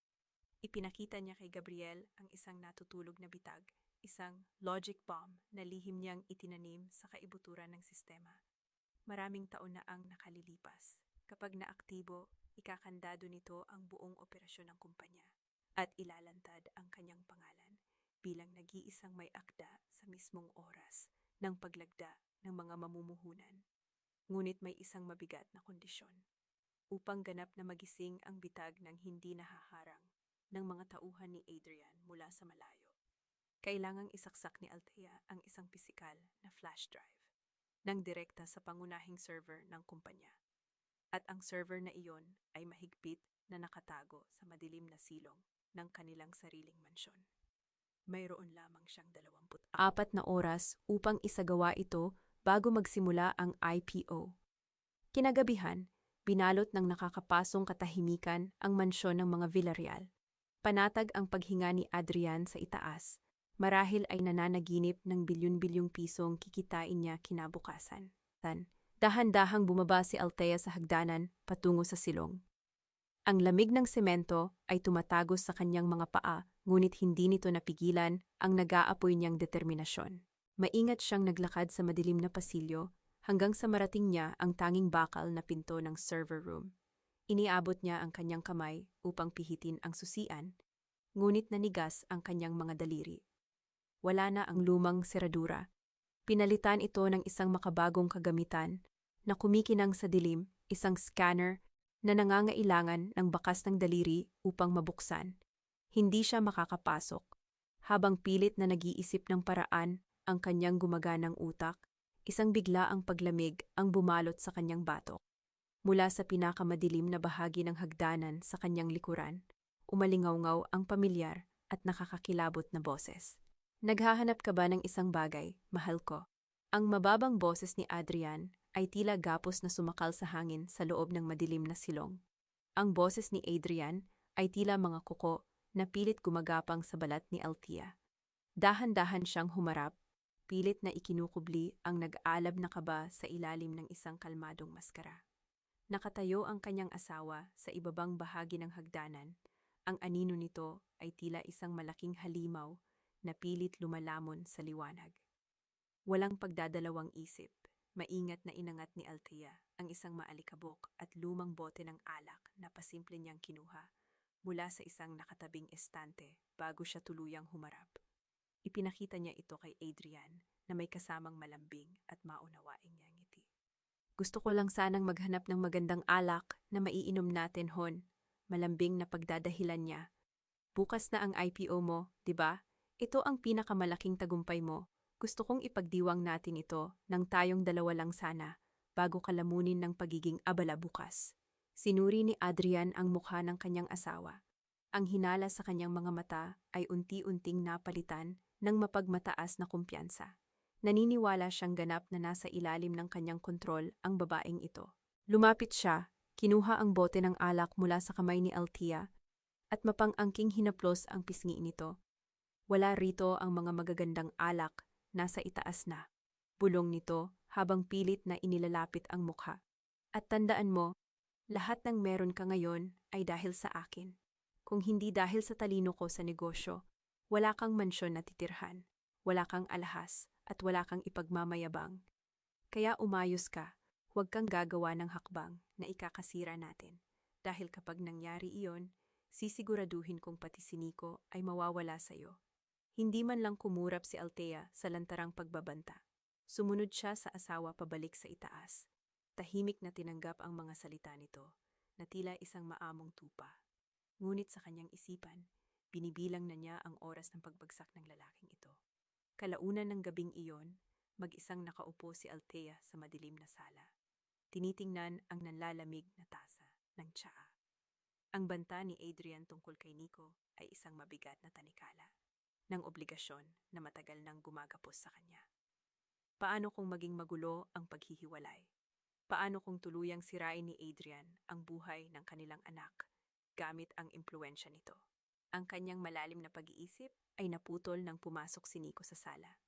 Ipinakita niya kay Gabriel ang isang natutulog na bitag, isang logic bomb na lihim niyang itinanim sa kaibuturan ng sistema. Maraming taon na ang nakalilipas. Kapag naaktibo, ikakandado nito ang buong operasyon ng kumpanya at ilalantad ang kanyang pangalan bilang nag-iisang may akda sa mismong oras ng paglagda ng mga mamumuhunan. Ngunit may isang mabigat na kondisyon. Upang ganap na magising ang bitag ng hindi nahaharang ng mga tauhan ni Adrian mula sa malayo, kailangang isaksak ni Althea ang isang pisikal na flash drive ng direkta sa pangunahing server ng kumpanya. At ang server na iyon ay mahigpit na nakatago sa madilim na silong ng kanilang sariling mansyon. Mayroon lamang siyang 24 na oras upang isagawa ito bago magsimula ang IPO. Kinagabihan, binalot ng nakakapasong katahimikan ang mansyon ng mga Villarreal. Panatag ang paghinga ni Adrian sa itaas. Marahil ay nananaginip ng bilyon-bilyong pisong kikitain niya kinabukasan. Dahan-dahang bumaba si Althea sa hagdanan patungo sa silong. Ang lamig ng semento ay tumatagos sa kanyang mga paa, ngunit hindi nito napigilan ang nag-aapoy niyang determinasyon. Maingat siyang naglakad sa madilim na pasilyo hanggang sa marating niya ang tanging bakal na pinto ng server room. Iniabot niya ang kanyang kamay upang pihitin ang susian, ngunit nanigas ang kanyang mga daliri. Wala na ang lumang seradura. Pinalitan ito ng isang makabagong kagamitan na kumikinang sa dilim, isang scanner na nangangailangan ng bakas ng daliri upang mabuksan. Hindi siya makakapasok. Habang pilit na nag-iisip ng paraan ang kanyang gumaganang utak, isang bigla ang paglamig ang bumalot sa kanyang batok. Mula sa pinakamadilim na bahagi ng hagdanan sa kanyang likuran, umalingaw-ngaw ang pamilyar at nakakakilabot na boses. Naghahanap ka ba ng isang bagay, mahal ko? Ang mababang boses ni Adrian ay tila gapos na sumakal sa hangin sa loob ng madilim na silong. Ang boses ni Adrian ay tila mga kuko na pilit gumagapang sa balat ni Althea. Dahan-dahan siyang humarap, pilit na ikinukubli ang nag-aalab na kaba sa ilalim ng isang kalmadong maskara. Nakatayo ang kanyang asawa sa ibabang bahagi ng hagdanan. Ang anino nito ay tila isang malaking halimaw na pilit lumalamon sa liwanag. Walang pagdadalawang isip, maingat na inangat ni Althea ang isang maalikabok at lumang bote ng alak na pasimple niyang kinuha mula sa isang nakatabing estante bago siya tuluyang humarap. Ipinakita niya ito kay Adrian na may kasamang malambing at maunawaing niyang ngiti. Gusto ko lang sanang maghanap ng magandang alak na maiinom natin, hon. Malambing na pagdadahilan niya. Bukas na ang IPO mo, di ba? Ito ang pinakamalaking tagumpay mo. Gusto kong ipagdiwang natin ito nang tayong dalawa lang sana, bago kalamunin ng pagiging abala bukas. Sinuri ni Adrian ang mukha ng kanyang asawa. Ang hinala sa kanyang mga mata ay unti-unting napalitan ng mapagmataas na kumpiyansa. Naniniwala siyang ganap na nasa ilalim ng kanyang kontrol ang babaeng ito. Lumapit siya, kinuha ang bote ng alak mula sa kamay ni Althea, at mapang-angking hinaplos ang pisngi nito. Wala rito ang mga magagandang alak, nasa itaas na. Bulong nito habang pilit na inilalapit ang mukha. At tandaan mo, lahat ng meron ka ngayon ay dahil sa akin. Kung hindi dahil sa talino ko sa negosyo, wala kang mansyon na titirhan, wala kang alahas, at wala kang ipagmamayabang. Kaya umayos ka, Huwag kang gagawa ng hakbang na ikakasira natin. Dahil kapag nangyari iyon, sisiguraduhin kong pati si Nico ay mawawala sa'yo. Hindi man lang kumurap si Althea sa lantarang pagbabanta. Sumunod siya sa asawa pabalik sa itaas. Tahimik na tinanggap ang mga salita nito, na tila isang maamong tupa. Ngunit sa kanyang isipan, binibilang na niya ang oras ng pagbagsak ng lalaking ito. Kalaunan ng gabing iyon, mag-isang nakaupo si Althea sa madilim na sala. Tinitingnan ang nanlalamig na tasa ng tsaa. Ang banta ni Adrian tungkol kay Nico ay isang mabigat na tanikala ng obligasyon na matagal nang gumagapos sa kanya. Paano kung maging magulo ang paghihiwalay? Paano kung tuluyang sirain ni Adrian ang buhay ng kanilang anak gamit ang impluwensya nito? Ang kanyang malalim na pag-iisip ay naputol nang pumasok si Nico sa sala.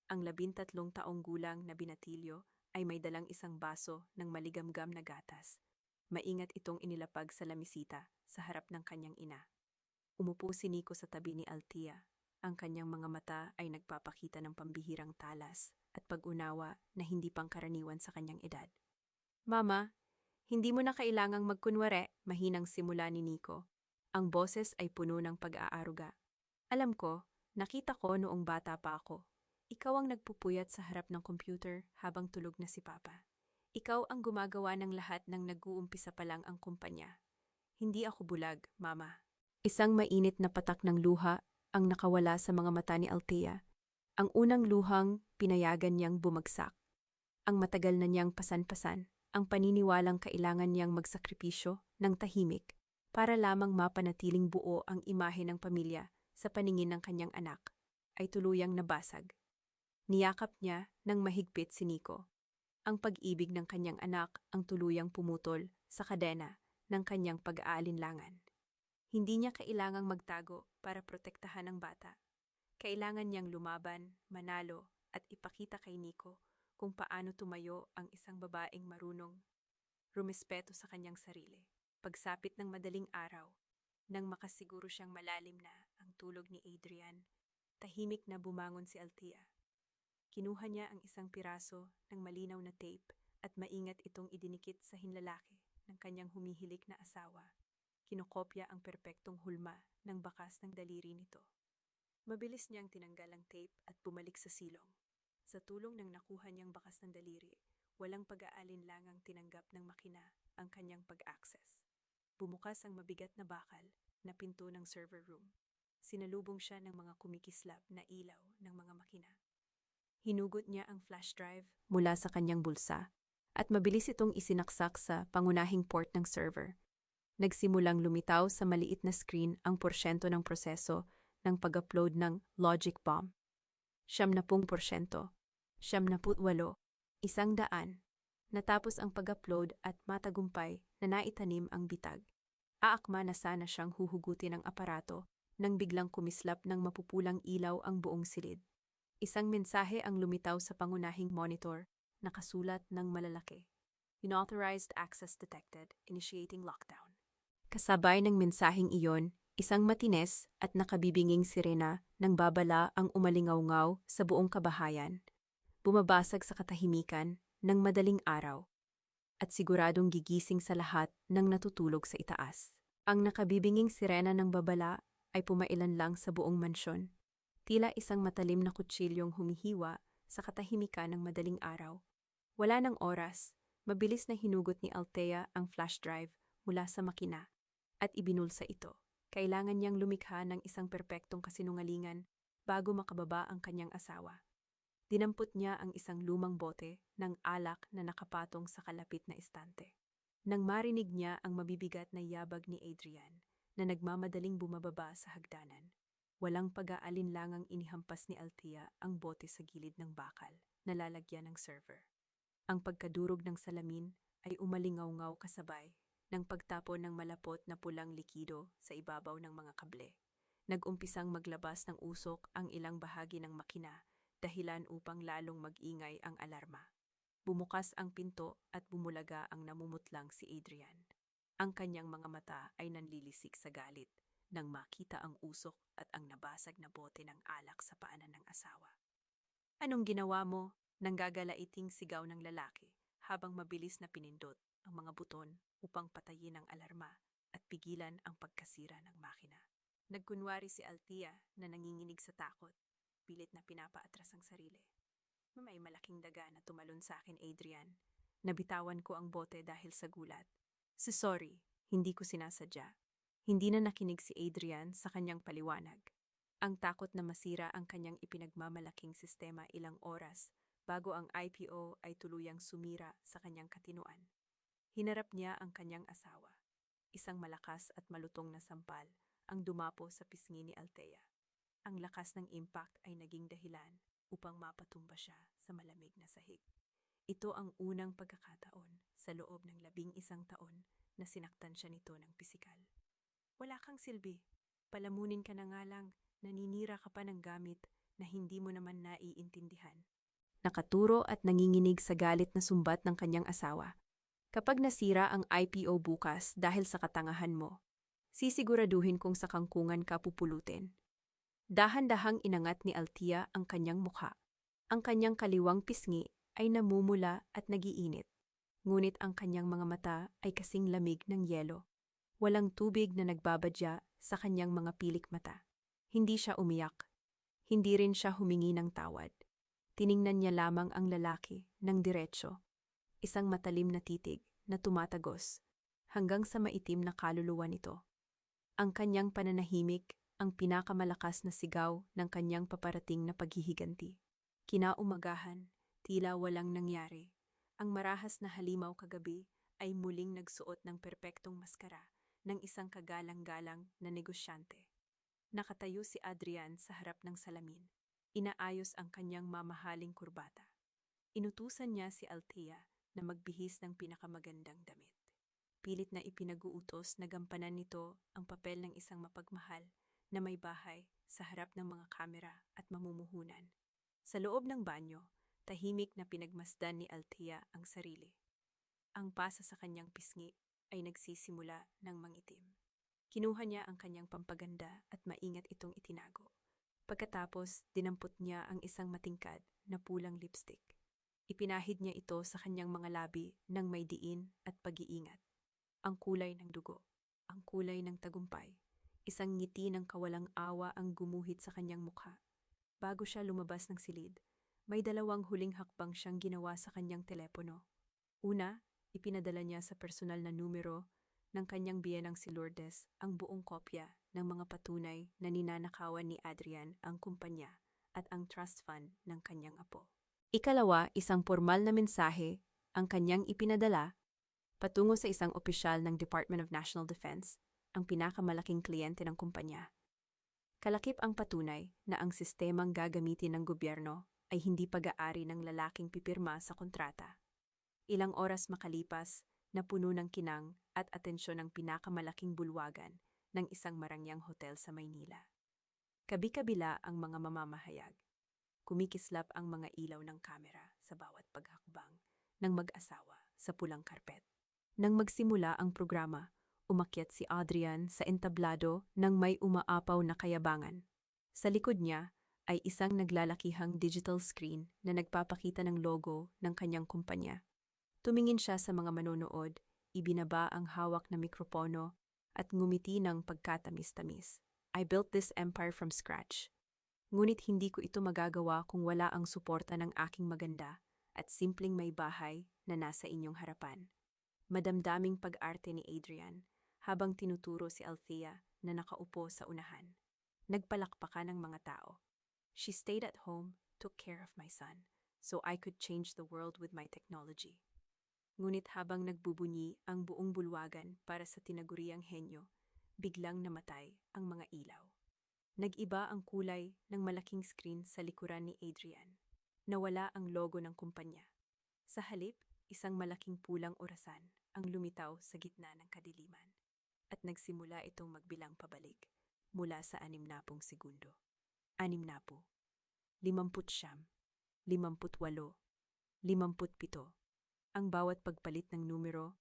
Ang 13 taong gulang na binatilyo ay may dalang isang baso ng maligamgam na gatas. Maingat itong inilapag sa lamisita sa harap ng kanyang ina. Umupo si Nico sa tabi ni Althea. Ang kanyang mga mata ay nagpapakita ng pambihirang talas at pag-unawa na hindi pangkaraniwan sa kanyang edad. Mama, hindi mo na kailangang magkunwari, mahinang simula ni Nico. Ang boses ay puno ng pag-aaruga. Alam ko, nakita ko noong bata pa ako. Ikaw ang nagpupuyat sa harap ng computer habang tulog na si Papa. Ikaw ang gumagawa ng lahat ng nag-uumpisa pa lang ang kumpanya. Hindi ako bulag, Mama. Isang mainit na patak ng luha ang nakawala sa mga mata ni Althea. Ang unang luhang pinayagan niyang bumagsak. Ang matagal na niyang pasan-pasan, ang paniniwalang kailangan niyang magsakripisyo ng tahimik para lamang mapanatiling buo ang imahe ng pamilya sa paningin ng kanyang anak, ay tuluyang nabasag. Niyakap niya ng mahigpit si Nico. Ang pag-ibig ng kanyang anak ang tuluyang pumutol sa kadena ng kanyang pag-aalinlangan. Hindi niya kailangang magtago para protektahan ang bata. Kailangan niyang lumaban, manalo, at ipakita kay Nico kung paano tumayo ang isang babaeng marunong rumespeto sa kanyang sarili. Pagsapit ng madaling araw, nang makasiguro siyang malalim na ang tulog ni Adrian, tahimik na bumangon si Althea. Kinuha niya ang isang piraso ng malinaw na tape at maingat itong idinikit sa hinlalaki ng kanyang humihilik na asawa. Kinokopya ang perpektong hulma ng bakas ng daliri nito. Mabilis niyang tinanggal ang tape at bumalik sa silong. Sa tulong ng nakuha niyang bakas ng daliri, walang pag-aalinlangang tinanggap ng makina ang kanyang pag-access. Bumukas ang mabigat na bakal na pinto ng server room. Sinalubong siya ng mga kumikislap na ilaw ng mga makina. Hinugot niya ang flash drive mula sa kanyang bulsa at mabilis itong isinaksak sa pangunahing port ng server. Nagsimulang lumitaw sa maliit na screen ang porsyento ng proseso ng pag-upload ng Logic Bomb. 70%, 78, 100. Natapos ang pag-upload at matagumpay na naitanim ang bitag. Aakma na sana siyang huhugutin ang aparato nang biglang kumislap ng mapupulang ilaw ang buong silid. Isang mensahe ang lumitaw sa pangunahing monitor, nakasulat ng malalaki. Unauthorized access detected, initiating lockdown. Kasabay ng mensaheng iyon, isang matines at nakabibinging sirena ng babala ang umalingaw-ngaw sa buong kabahayan. Bumabasag sa katahimikan ng madaling araw at siguradong gigising sa lahat ng natutulog sa itaas. Ang nakabibinging sirena ng babala ay pumailan lang sa buong mansyon. Tila isang matalim na kutsilyong humihiwa sa katahimikan ng madaling araw. Wala ng oras, mabilis na hinugot ni Althea ang flash drive mula sa makina at ibinulsa ito. Kailangan niyang lumikha ng isang perpektong kasinungalingan bago makababa ang kanyang asawa. Dinampot niya ang isang lumang bote ng alak na nakapatong sa kalapit na estante. Nang marinig niya ang mabibigat na yabag ni Adrian na nagmamadaling bumababa sa hagdanan, walang pag-aalinlangang inihampas ni Althea ang bote sa gilid ng bakal na lalagyan ng server. Ang pagkadurog ng salamin ay umalingaw-ngaw kasabay ng pagtapon ng malapot na pulang likido sa ibabaw ng mga kable. Nag-umpisang maglabas ng usok ang ilang bahagi ng makina, dahilan upang lalong mag-ingay ang alarma. Bumukas ang pinto at bumulaga ang namumutlang si Adrian. Ang kanyang mga mata ay nanlilisik sa galit nang makita ang usok at ang nabasag na bote ng alak sa paanan ng asawa. "Anong ginawa mo?" Nanggagalaiting sigaw ng lalaki habang mabilis na pinindot ang mga buton upang patayin ang alarma at pigilan ang pagkasira ng makina. Nagkunwari si Althea na nanginginig sa takot, pilit na pinapaatras ang sarili. May malaking daga na tumalon sa akin, Adrian. Nabitawan ko ang bote dahil sa gulat. Sorry, hindi ko sinasadya. Hindi na nakinig si Adrian sa kanyang paliwanag. Ang takot na masira ang kanyang ipinagmamalaking sistema ilang oras bago ang IPO ay tuluyang sumira sa kanyang katinuan. Hinarap niya ang kanyang asawa. Isang malakas at malutong na sampal ang dumapo sa pisngi ni Althea. Ang lakas ng impact ay naging dahilan upang mapatumba siya sa malamig na sahig. Ito ang unang pagkakataon sa loob ng 11 taon na sinaktan siya nito ng pisikal. Wala kang silbi. Palamunin ka na nga lang, naninira ka pa ng gamit na hindi mo naman naiintindihan. Nakaturo at nanginginig sa galit na sumbat ng kanyang asawa. Kapag nasira ang IPO bukas dahil sa katangahan mo, sisiguraduhin kong sa kangkungan ka pupulutin. Dahan-dahang inangat ni Althea ang kanyang mukha. Ang kanyang kaliwang pisngi ay namumula at nagiinit. Ngunit ang kanyang mga mata ay kasing lamig ng yelo. Walang tubig na nagbabadya sa kanyang mga pilik mata. Hindi siya umiyak. Hindi rin siya humingi ng tawad. Tiningnan niya lamang ang lalaki ng diretsyo. Isang matalim na titig na tumatagos hanggang sa maitim na kaluluwa nito. Ang kanyang pananahimik ang pinakamalakas na sigaw ng kanyang paparating na paghihiganti. Kinaumagahan, tila walang nangyari. Ang marahas na halimaw kagabi ay muling nagsuot ng perpektong maskara ng isang kagalang-galang na negosyante. Nakatayo si Adrian sa harap ng salamin. Inaayos ang kanyang mamahaling kurbata. Inutusan niya si Althea na magbihis ng pinakamagandang damit. Pilit na ipinag-uutos na gampanan nito ang papel ng isang mapagmahal na may bahay sa harap ng mga kamera at mamumuhunan. Sa loob ng banyo, tahimik na pinagmasdan ni Althea ang sarili. Ang pasa sa kanyang pisngi ay nagsisimula ng mangitim. Kinuha niya ang kanyang pampaganda at maingat itong itinago. Pagkatapos, dinampot niya ang isang matingkad na pulang lipstick. Ipinahid niya ito sa kanyang mga labi ng may diin at pag-iingat. Ang kulay ng dugo, ang kulay ng tagumpay. Isang ngiti ng kawalang awa ang gumuhit sa kanyang mukha. Bago siya lumabas ng silid, may dalawang huling hakbang siyang ginawa sa kanyang telepono. Una, ipinadala niya sa personal na numero ng kanyang biyenang si Lourdes ang buong kopya ng mga patunay na ninanakawan ni Adrian ang kumpanya at ang trust fund ng kanyang apo. Ikalawa, isang formal na mensahe ang kanyang ipinadala patungo sa isang opisyal ng Department of National Defense, ang pinakamalaking kliyente ng kumpanya. Kalakip ang patunay na ang sistemang gagamitin ng gobyerno ay hindi pag-aari ng lalaking pipirma sa kontrata. Ilang oras makalipas, napuno ng kinang at atensyon ng pinakamalaking bulwagan ng isang marangyang hotel sa Maynila. Kabi-kabila ang mga mamamahayag. Kumikislap ang mga ilaw ng kamera sa bawat paghakbang ng mag-asawa sa pulang karpet. Nang magsimula ang programa, umakyat si Adrian sa entablado ng may umaapaw na kayabangan. Sa likod niya ay isang naglalakihang digital screen na nagpapakita ng logo ng kanyang kumpanya. Tumingin siya sa mga manonood, ibinaba ang hawak na mikropono at ngumiti ng pagkatamis-tamis. I built this empire from scratch. Ngunit hindi ko ito magagawa kung wala ang suporta ng aking maganda at simpleng may bahay na nasa inyong harapan. Madamdaming pag-arte ni Adrian habang tinuturo si Althea na nakaupo sa unahan. Nagpalakpakan ng mga tao. She stayed at home, took care of my son, so I could change the world with my technology. Ngunit habang nagbubunyi ang buong bulwagan para sa tinaguriang henyo, biglang namatay ang mga ilaw. Nag-iba ang kulay ng malaking screen sa likuran ni Adrian. Nawala ang logo ng kumpanya. Sa halip, isang malaking pulang orasan ang lumitaw sa gitna ng kadiliman. At nagsimula itong magbilang pabalik mula sa 60 segundo. 60, 59, 58, 57. Ang bawat pagpalit ng numero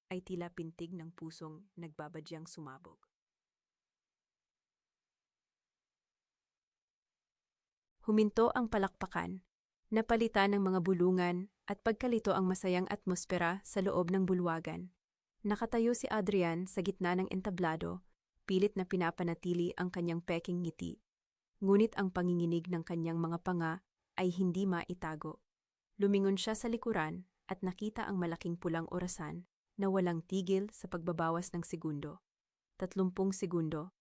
ay tila pintig ng pusong nagbabadyang sumabog. Huminto ang palakpakan. Napalitan ng mga bulungan at pagkalito ang masayang atmosfera sa loob ng bulwagan. Nakatayo si Adrian sa gitna ng entablado, pilit na pinapanatili ang kanyang peking ngiti. Ngunit ang panginginig ng kanyang mga panga ay hindi maitago. Lumingon siya sa likuran at nakita ang malaking pulang orasan na walang tigil sa pagbabawas ng segundo. 30 segundo.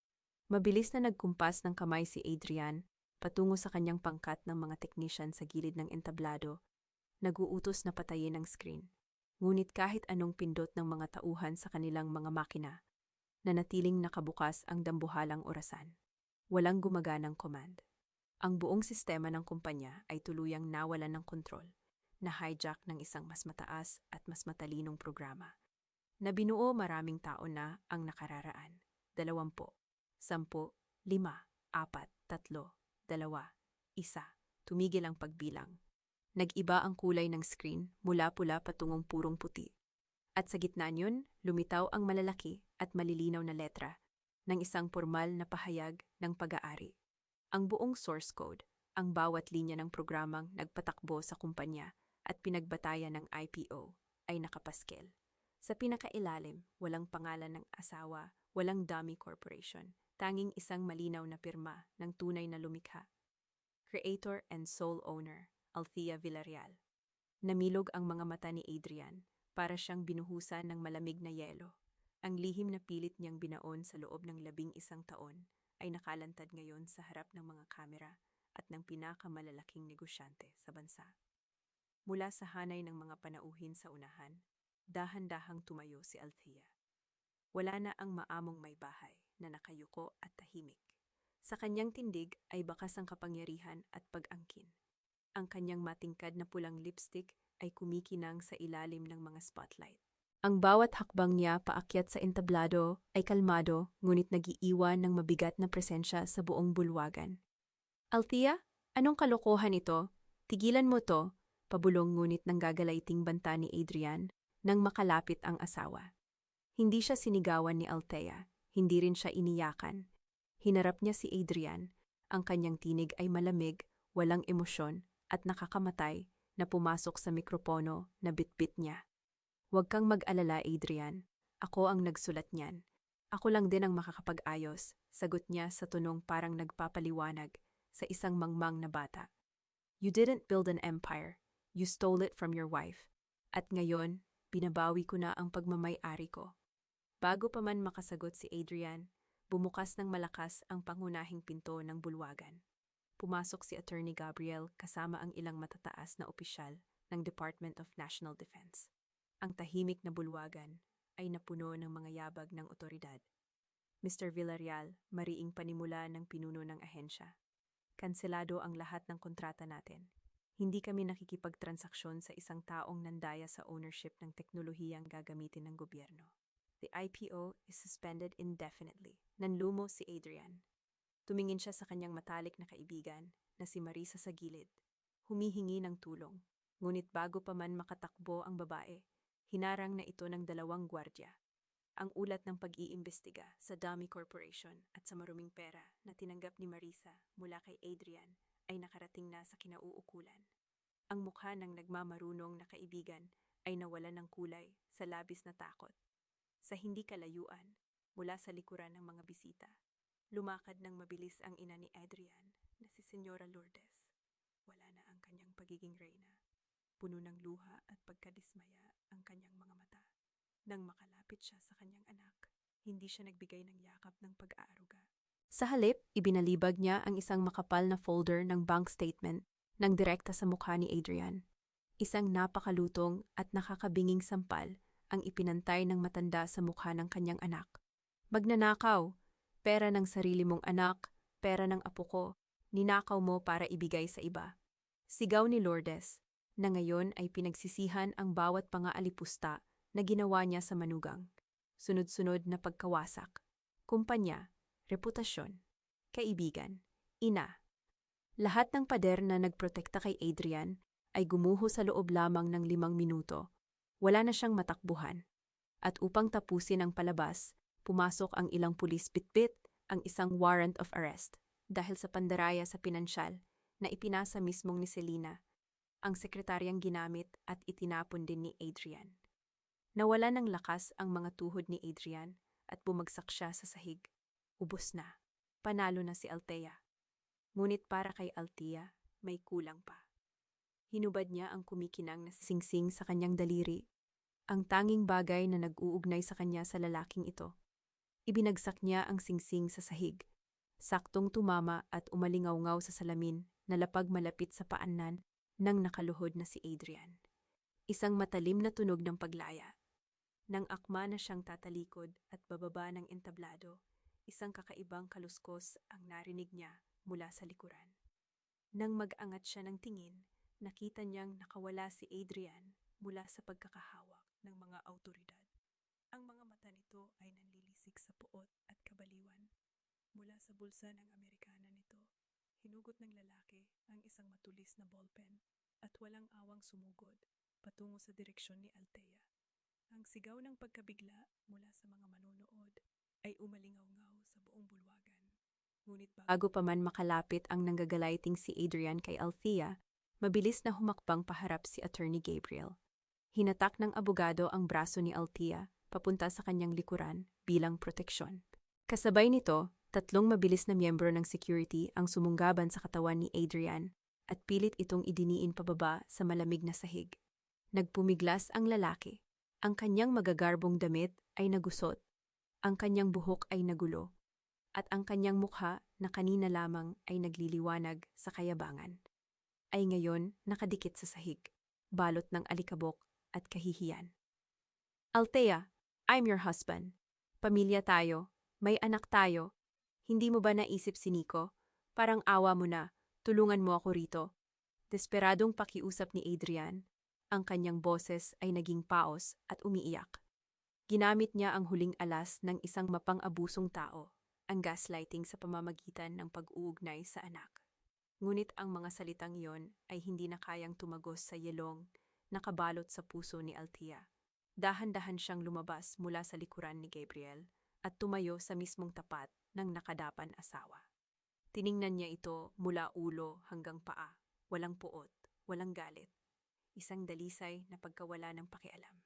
Mabilis na nagkumpas ng kamay si Adrian patungo sa kanyang pangkat ng mga technician sa gilid ng entablado, naguutos na patayin ang screen. Ngunit kahit anong pindot ng mga tauhan sa kanilang mga makina, nanatiling nakabukas ang dambuhalang orasan. Walang gumaganang command. Ang buong sistema ng kumpanya ay tuluyang nawalan ng kontrol, na hijack ng isang mas mataas at mas matalinong programa. Na binuo maraming tao na ang nakararaan. 20, 10, 5, 4, 3, 2, 1. Tumigil ang pagbilang. Nag-iba ang kulay ng screen mula pula patungong purong puti. At sa gitna niyon, lumitaw ang malalaki at malilinaw na letra ng isang formal na pahayag ng pag-aari. Ang buong source code, ang bawat linya ng programang nagpatakbo sa kumpanya at pinagbatayan ng IPO ay nakapaskel. Sa pinakailalim, walang pangalan ng asawa, walang dummy corporation, tanging isang malinaw na pirma ng tunay na lumikha. Creator and sole owner, Althea Villarreal. Namilog ang mga mata ni Adrian para siyang binuhusan ng malamig na yelo. Ang lihim na pilit niyang binaon sa loob ng 11 taon ay nakalantad ngayon sa harap ng mga kamera at ng pinakamalalaking negosyante sa bansa. Mula sa hanay ng mga panauhin sa unahan, dahan-dahang tumayo si Althea. Wala na ang maamong may bahay na nakayuko at tahimik. Sa kanyang tindig ay bakas ang kapangyarihan at pag-angkin. Ang kanyang matingkad na pulang lipstick ay kumikinang sa ilalim ng mga spotlight. Ang bawat hakbang niya paakyat sa entablado ay kalmado ngunit nag-iiwan ng mabigat na presensya sa buong bulwagan. Althea, anong kalokohan ito? Tigilan mo to, pabulong ngunit nang gagalaiting banta ni Adrian nang makalapit ang asawa. Hindi siya sinigawan ni Althea, hindi rin siya iniyakan. Hinarap niya si Adrian, ang kanyang tinig ay malamig, walang emosyon at nakakamatay na pumasok sa mikropono na bitbit niya. Huwag kang mag-alala, Adrian. Ako ang nagsulat niyan. Ako lang din ang makakapag-ayos, sagot niya sa tunong parang nagpapaliwanag sa isang mangmang na bata. You didn't build an empire. You stole it from your wife. At ngayon, binabawi ko na ang pagmamay-ari ko. Bago pa man makasagot si Adrian, bumukas ng malakas ang pangunahing pinto ng bulwagan. Pumasok si Attorney Gabriel kasama ang ilang matataas na opisyal ng Department of National Defense. Ang tahimik na bulwagan ay napuno ng mga yabag ng otoridad. Mr. Villarreal, mariing panimula ng pinuno ng ahensya. Kanselado ang lahat ng kontrata natin. Hindi kami nakikipagtransaksyon sa isang taong nandaya sa ownership ng teknolohiyang gagamitin ng gobyerno. The IPO is suspended indefinitely. Nanlumo si Adrian. Tumingin siya sa kanyang matalik na kaibigan na si Marisa sa gilid. Humihingi ng tulong. Ngunit bago pa man makatakbo ang babae, hinarang na ito ng 2 gwardya. Ang ulat ng pag-iimbestiga sa Dummy Corporation at sa maruming pera na tinanggap ni Marisa mula kay Adrian ay nakarating na sa kinauukulan. Ang mukha ng nagmamarunong na kaibigan ay nawalan ng kulay sa labis na takot. Sa hindi kalayuan, mula sa likuran ng mga bisita, lumakad ng mabilis ang ina ni Adrian na si Senyora Lourdes. Wala na ang kanyang pagiging reyna. Puno ng luha at pagkadismaya ang kanyang mga mata. Nang makalapit siya sa kanyang anak, hindi siya nagbigay ng yakap ng pag-aaruga. Sa halip, ibinalibag niya ang isang makapal na folder ng bank statement nang direkta sa mukha ni Adrian. Isang napakalutong at nakakabinging sampal ang ipinantay ng matanda sa mukha ng kanyang anak. Magnanakaw, pera ng sarili mong anak, pera ng apo ko, ninakaw mo para ibigay sa iba. Sigaw ni Lourdes, na ngayon ay pinagsisihan ang bawat pangaalipusta na ginawa niya sa manugang. Sunod-sunod na pagkawasak, kumpanya, reputasyon, kaibigan, ina. Lahat ng pader na nagprotekta kay Adrian ay gumuho sa loob lamang ng 5 minuto. Wala na siyang matakbuhan. At upang tapusin ang palabas, pumasok ang ilang pulis bitbit ang isang warrant of arrest dahil sa pandaraya sa pinansyal na ipinasa mismong ni Selena. ang sekretaryang ginamit at itinapon din ni Adrian. Nawala ng lakas ang mga tuhod ni Adrian at bumagsak siya sa sahig. Ubos na. Panalo na si Althea. Ngunit para kay Althea, may kulang pa. Hinubad niya ang kumikinang na singsing sa kanyang daliri, ang tanging bagay na nag-uugnay sa kanya sa lalaking ito. Ibinagsak niya ang singsing sa sahig. Saktong tumama at umalingaw-ngaw sa salamin na lapag malapit sa paanan nang nakaluhod na si Adrian. Isang matalim na tunog ng paglaya. Nang akma na siyang tatalikod at bababa ng entablado, isang kakaibang kaluskos ang narinig niya mula sa likuran. Nang mag-angat siya ng tingin, nakita niyang nakawala si Adrian mula sa pagkakahawak ng mga awtoridad. Ang mga mata nito ay nanlilisik sa puot at kabaliwan. Mula sa bulsa ng Amerikana nito, hinugot ng lalaki ang isang matulis na ballpen at walang awang sumugod patungo sa direksyon ni Althea. Ang sigaw ng pagkabigla mula sa mga manonood ay umalingaw-ngaw sa buong bulwagan. Ngunit bago pa man makalapit ang nanggagaliting si Adrian kay Althea, mabilis na humakbang paharap si Attorney Gabriel. Hinatak ng abogado ang braso ni Althea papunta sa kanyang likuran bilang proteksyon. Kasabay nito, 3 mabilis na miyembro ng security ang sumunggaban sa katawan ni Adrian at pilit itong idiniin pababa sa malamig na sahig. Nagpumiglas ang lalaki. Ang kanyang magagarbong damit ay nagusot, ang kanyang buhok ay nagulo, at ang kanyang mukha na kanina lamang ay nagliliwanag sa kayabangan, ay ngayon nakadikit sa sahig, balot ng alikabok at kahihiyan. Althea, I'm your husband. Pamilya tayo, may anak tayo. Hindi mo ba naisip si Nico? Parang awa mo na, tulungan mo ako rito. Desperadong pakiusap ni Adrian. Ang kanyang boses ay naging paos at umiiyak. Ginamit niya ang huling alas ng isang mapang-abusong tao, ang gaslighting sa pamamagitan ng pag-uugnay sa anak. Ngunit ang mga salitang iyon ay hindi na kayang tumagos sa yelong nakabalot sa puso ni Althea. Dahan-dahan siyang lumabas mula sa likuran ni Gabriel at tumayo sa mismong tapat ng nakadapan asawa. Tiningnan niya ito mula ulo hanggang paa, walang puot, walang galit. Isang dalisay na pagkawala ng pakialam.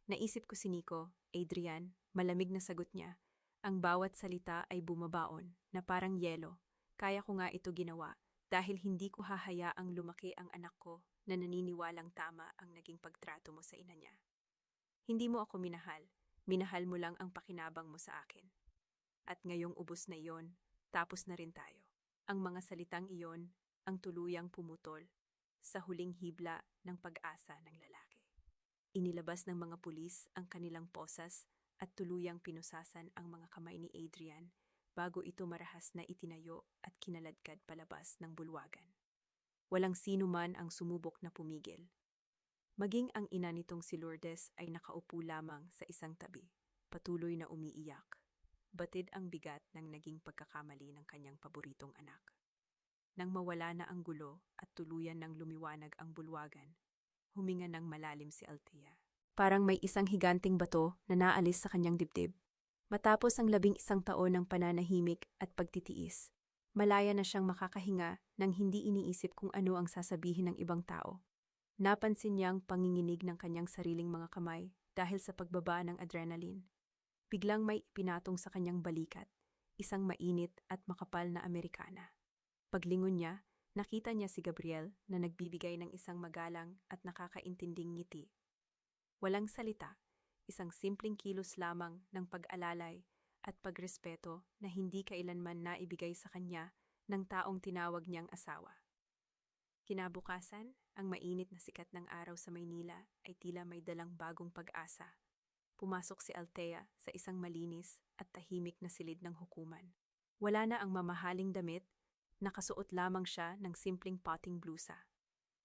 Naisip ko si Nico, Adrian, malamig na sagot niya. Ang bawat salita ay bumabaon, na parang yelo. Kaya ko nga ito ginawa, dahil hindi ko hahayaang lumaki ang anak ko na naniniwalang tama ang naging pagtrato mo sa ina niya. Hindi mo ako minahal, minahal mo lang ang pakinabang mo sa akin. At ngayong ubos na iyon, tapos na rin tayo. Ang mga salitang iyon, ang tuluyang pumutol sa huling hibla ng pag-asa ng lalaki. Inilabas ng mga pulis ang kanilang posas at tuluyang pinusasan ang mga kamay ni Adrian bago ito marahas na itinayo at kinaladkad palabas ng bulwagan. Walang sino man ang sumubok na pumigil. Maging ang ina nitong si Lourdes ay nakaupo lamang sa isang tabi, patuloy na umiiyak. Batid ang bigat ng naging pagkakamali ng kanyang paboritong anak. Nang mawala na ang gulo at tuluyan ng lumiwanag ang bulwagan, huminga ng malalim si Althea. Parang may isang higanting bato na naalis sa kanyang dibdib. Matapos ang 11 taon ng pananahimik at pagtitiis, malaya na siyang makakahinga nang hindi iniisip kung ano ang sasabihin ng ibang tao. Napansin niyang panginginig ng kanyang sariling mga kamay dahil sa pagbaba ng adrenaline. Biglang may pinatong sa kanyang balikat, isang mainit at makapal na Amerikana. Paglingon niya, nakita niya si Gabriel na nagbibigay ng isang magalang at nakakaintinding ngiti. Walang salita, isang simpleng kilos lamang ng pag-alalay at pagrespeto na hindi kailanman naibigay sa kanya ng taong tinawag niyang asawa. Kinabukasan, ang mainit na sikat ng araw sa Maynila ay tila may dalang bagong pag-asa. Pumasok si Althea sa isang malinis at tahimik na silid ng hukuman. Wala na ang mamahaling damit, nakasuot lamang siya ng simpleng potting blusa.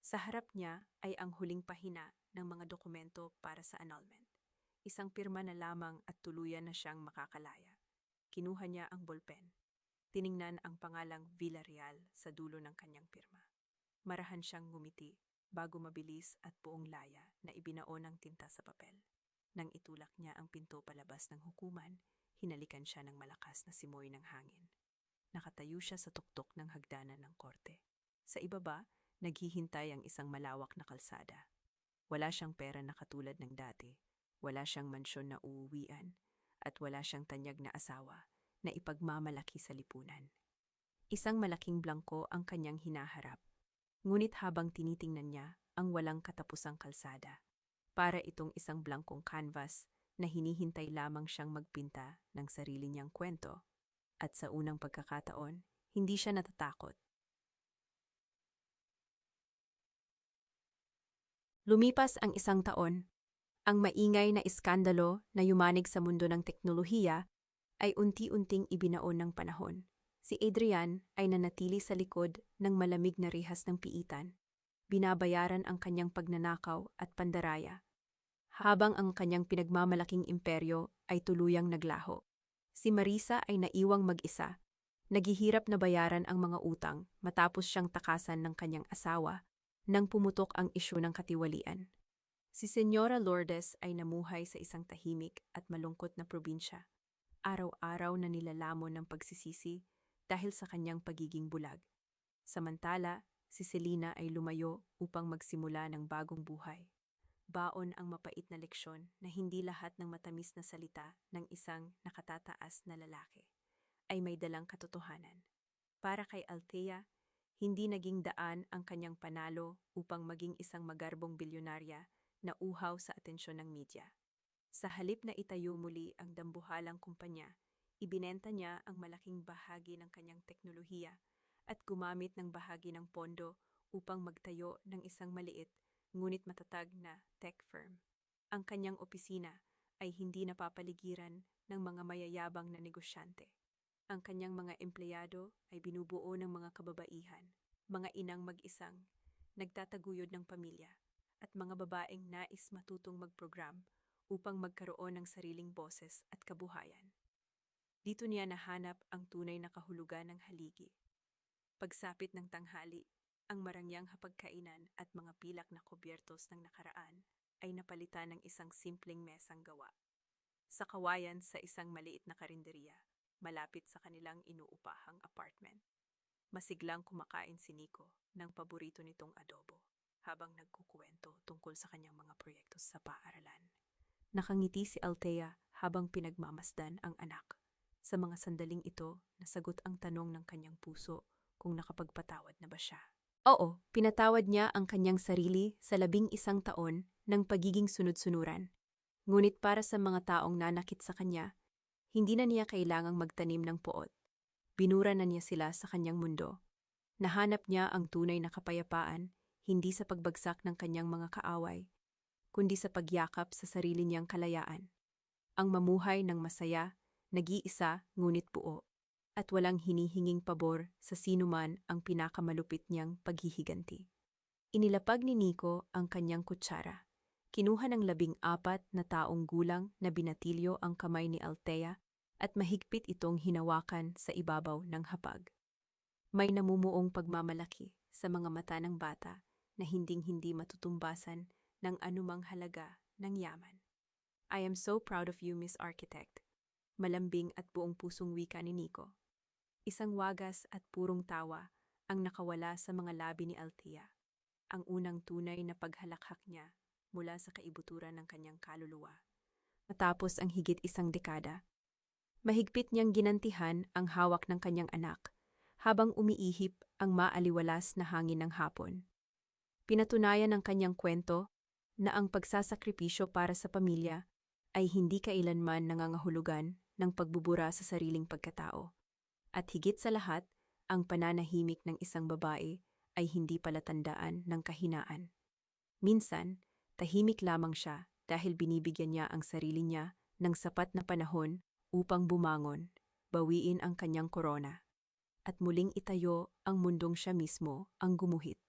Sa harap niya ay ang huling pahina ng mga dokumento para sa annulment. Isang pirma na lamang at tuluyan na siyang makakalaya. Kinuha niya ang bolpen. Tiningnan ang pangalang Villarreal sa dulo ng kanyang pirma. Marahan siyang ngumiti bago mabilis at buong laya na ibinaon ang tinta sa papel. Nang itulak niya ang pinto palabas ng hukuman, hinalikan siya ng malakas na simoy ng hangin. Nakatayo siya sa tuktok ng hagdanan ng korte. Sa ibaba, naghihintay ang isang malawak na kalsada. Wala siyang pera na katulad ng dati, wala siyang mansyon na uuwian, at wala siyang tanyag na asawa na ipagmamalaki sa lipunan. Isang malaking blangko ang kanyang hinaharap. Ngunit habang tinitingnan niya ang walang katapusang kalsada, para itong isang blangkong canvas na hinihintay lamang siyang magpinta ng sarili niyang kwento. At sa unang pagkakataon, hindi siya natatakot. Lumipas ang isang taon. Ang maingay na iskandalo na yumanig sa mundo ng teknolohiya ay unti-unting ibinaon ng panahon. Si Adrian ay nanatili sa likod ng malamig na rihas ng piitan. Binabayaran ang kanyang pagnanakaw at pandaraya, habang ang kanyang pinagmamalaking imperyo ay tuluyang naglaho. Si Marisa ay naiwang mag-isa, naghihirap na bayaran ang mga utang matapos siyang takasan ng kanyang asawa nang pumutok ang isyu ng katiwalian. Si Señora Lourdes ay namuhay sa isang tahimik at malungkot na probinsya. Araw-araw na nilalamon ng pagsisisi dahil sa kanyang pagiging bulag. Samantala, si Selena ay lumayo upang magsimula ng bagong buhay. Baon ang mapait na leksyon na hindi lahat ng matamis na salita ng isang nakatataas na lalaki ay may dalang katotohanan. Para kay Althea, hindi naging daan ang kanyang panalo upang maging isang magarbong bilyonarya na uhaw sa atensyon ng media. Sa halip na itayo muli ang dambuhalang kumpanya, ibinenta niya ang malaking bahagi ng kanyang teknolohiya at gumamit ng bahagi ng pondo upang magtayo ng isang maliit ngunit matatag na tech firm. Ang kanyang opisina ay hindi napapaligiran ng mga mayayabang na negosyante. Ang kanyang mga empleyado ay binubuo ng mga kababaihan, mga inang mag-isang, nagtataguyod ng pamilya, at mga babaeng nais matutong mag-program upang magkaroon ng sariling boses at kabuhayan. Dito niya nahanap ang tunay na kahulugan ng haligi. Pagsapit ng tanghali, ang marangyang hapagkainan at mga pilak na kubyertos ng nakaraan ay napalitan ng isang simpleng mesang gawa. Sa kawayan sa isang maliit na karinderya, malapit sa kanilang inuupahang apartment. Masiglang kumakain si Nico ng paborito nitong adobo habang nagkukuwento tungkol sa kanyang mga proyekto sa paaralan. Nakangiti si Althea habang pinagmamasdan ang anak. Sa mga sandaling ito, nasagot ang tanong ng kanyang puso kung nakapagpatawad na ba siya. Oo, pinatawad niya ang kanyang sarili sa 11 taon ng pagiging sunod-sunuran. Ngunit para sa mga taong nanakit sa kanya, hindi na niya kailangang magtanim ng puot. Binura na niya sila sa kanyang mundo. Nahanap niya ang tunay na kapayapaan, hindi sa pagbagsak ng kanyang mga kaaway, kundi sa pagyakap sa sarili niyang kalayaan. Ang mamuhay ng masaya, nag-iisa ngunit buo, at walang hinihinging pabor sa sinuman ang pinakamalupit niyang paghihiganti. Inilapag ni Nico ang kanyang kutsara. Kinuha ng 14 na taong gulang na binatilyo ang kamay ni Althea at mahigpit itong hinawakan sa ibabaw ng hapag. May namumuong pagmamalaki sa mga mata ng bata na hinding-hindi matutumbasan ng anumang halaga ng yaman. I am so proud of you, Miss Architect. Malambing at buong pusong wika ni Nico. Isang wagas at purong tawa ang nakawala sa mga labi ni Althea. Ang unang tunay na paghalakhak niya mula sa kaibuturan ng kanyang kaluluwa. Matapos ang higit 1 dekada, mahigpit niyang ginantihan ang hawak ng kanyang anak habang umiihip ang maaliwalas na hangin ng hapon. Pinatunayan ng kanyang kwento na ang pagsasakripisyo para sa pamilya ay hindi kailanman nangangahulugan ng pagbubura sa sariling pagkatao. At higit sa lahat, ang pananahimik ng isang babae ay hindi palatandaan ng kahinaan. Minsan, tahimik lamang siya dahil binibigyan niya ang sarili niya ng sapat na panahon upang bumangon, bawiin ang kanyang korona, at muling itayo ang mundong siya mismo ang gumuhit.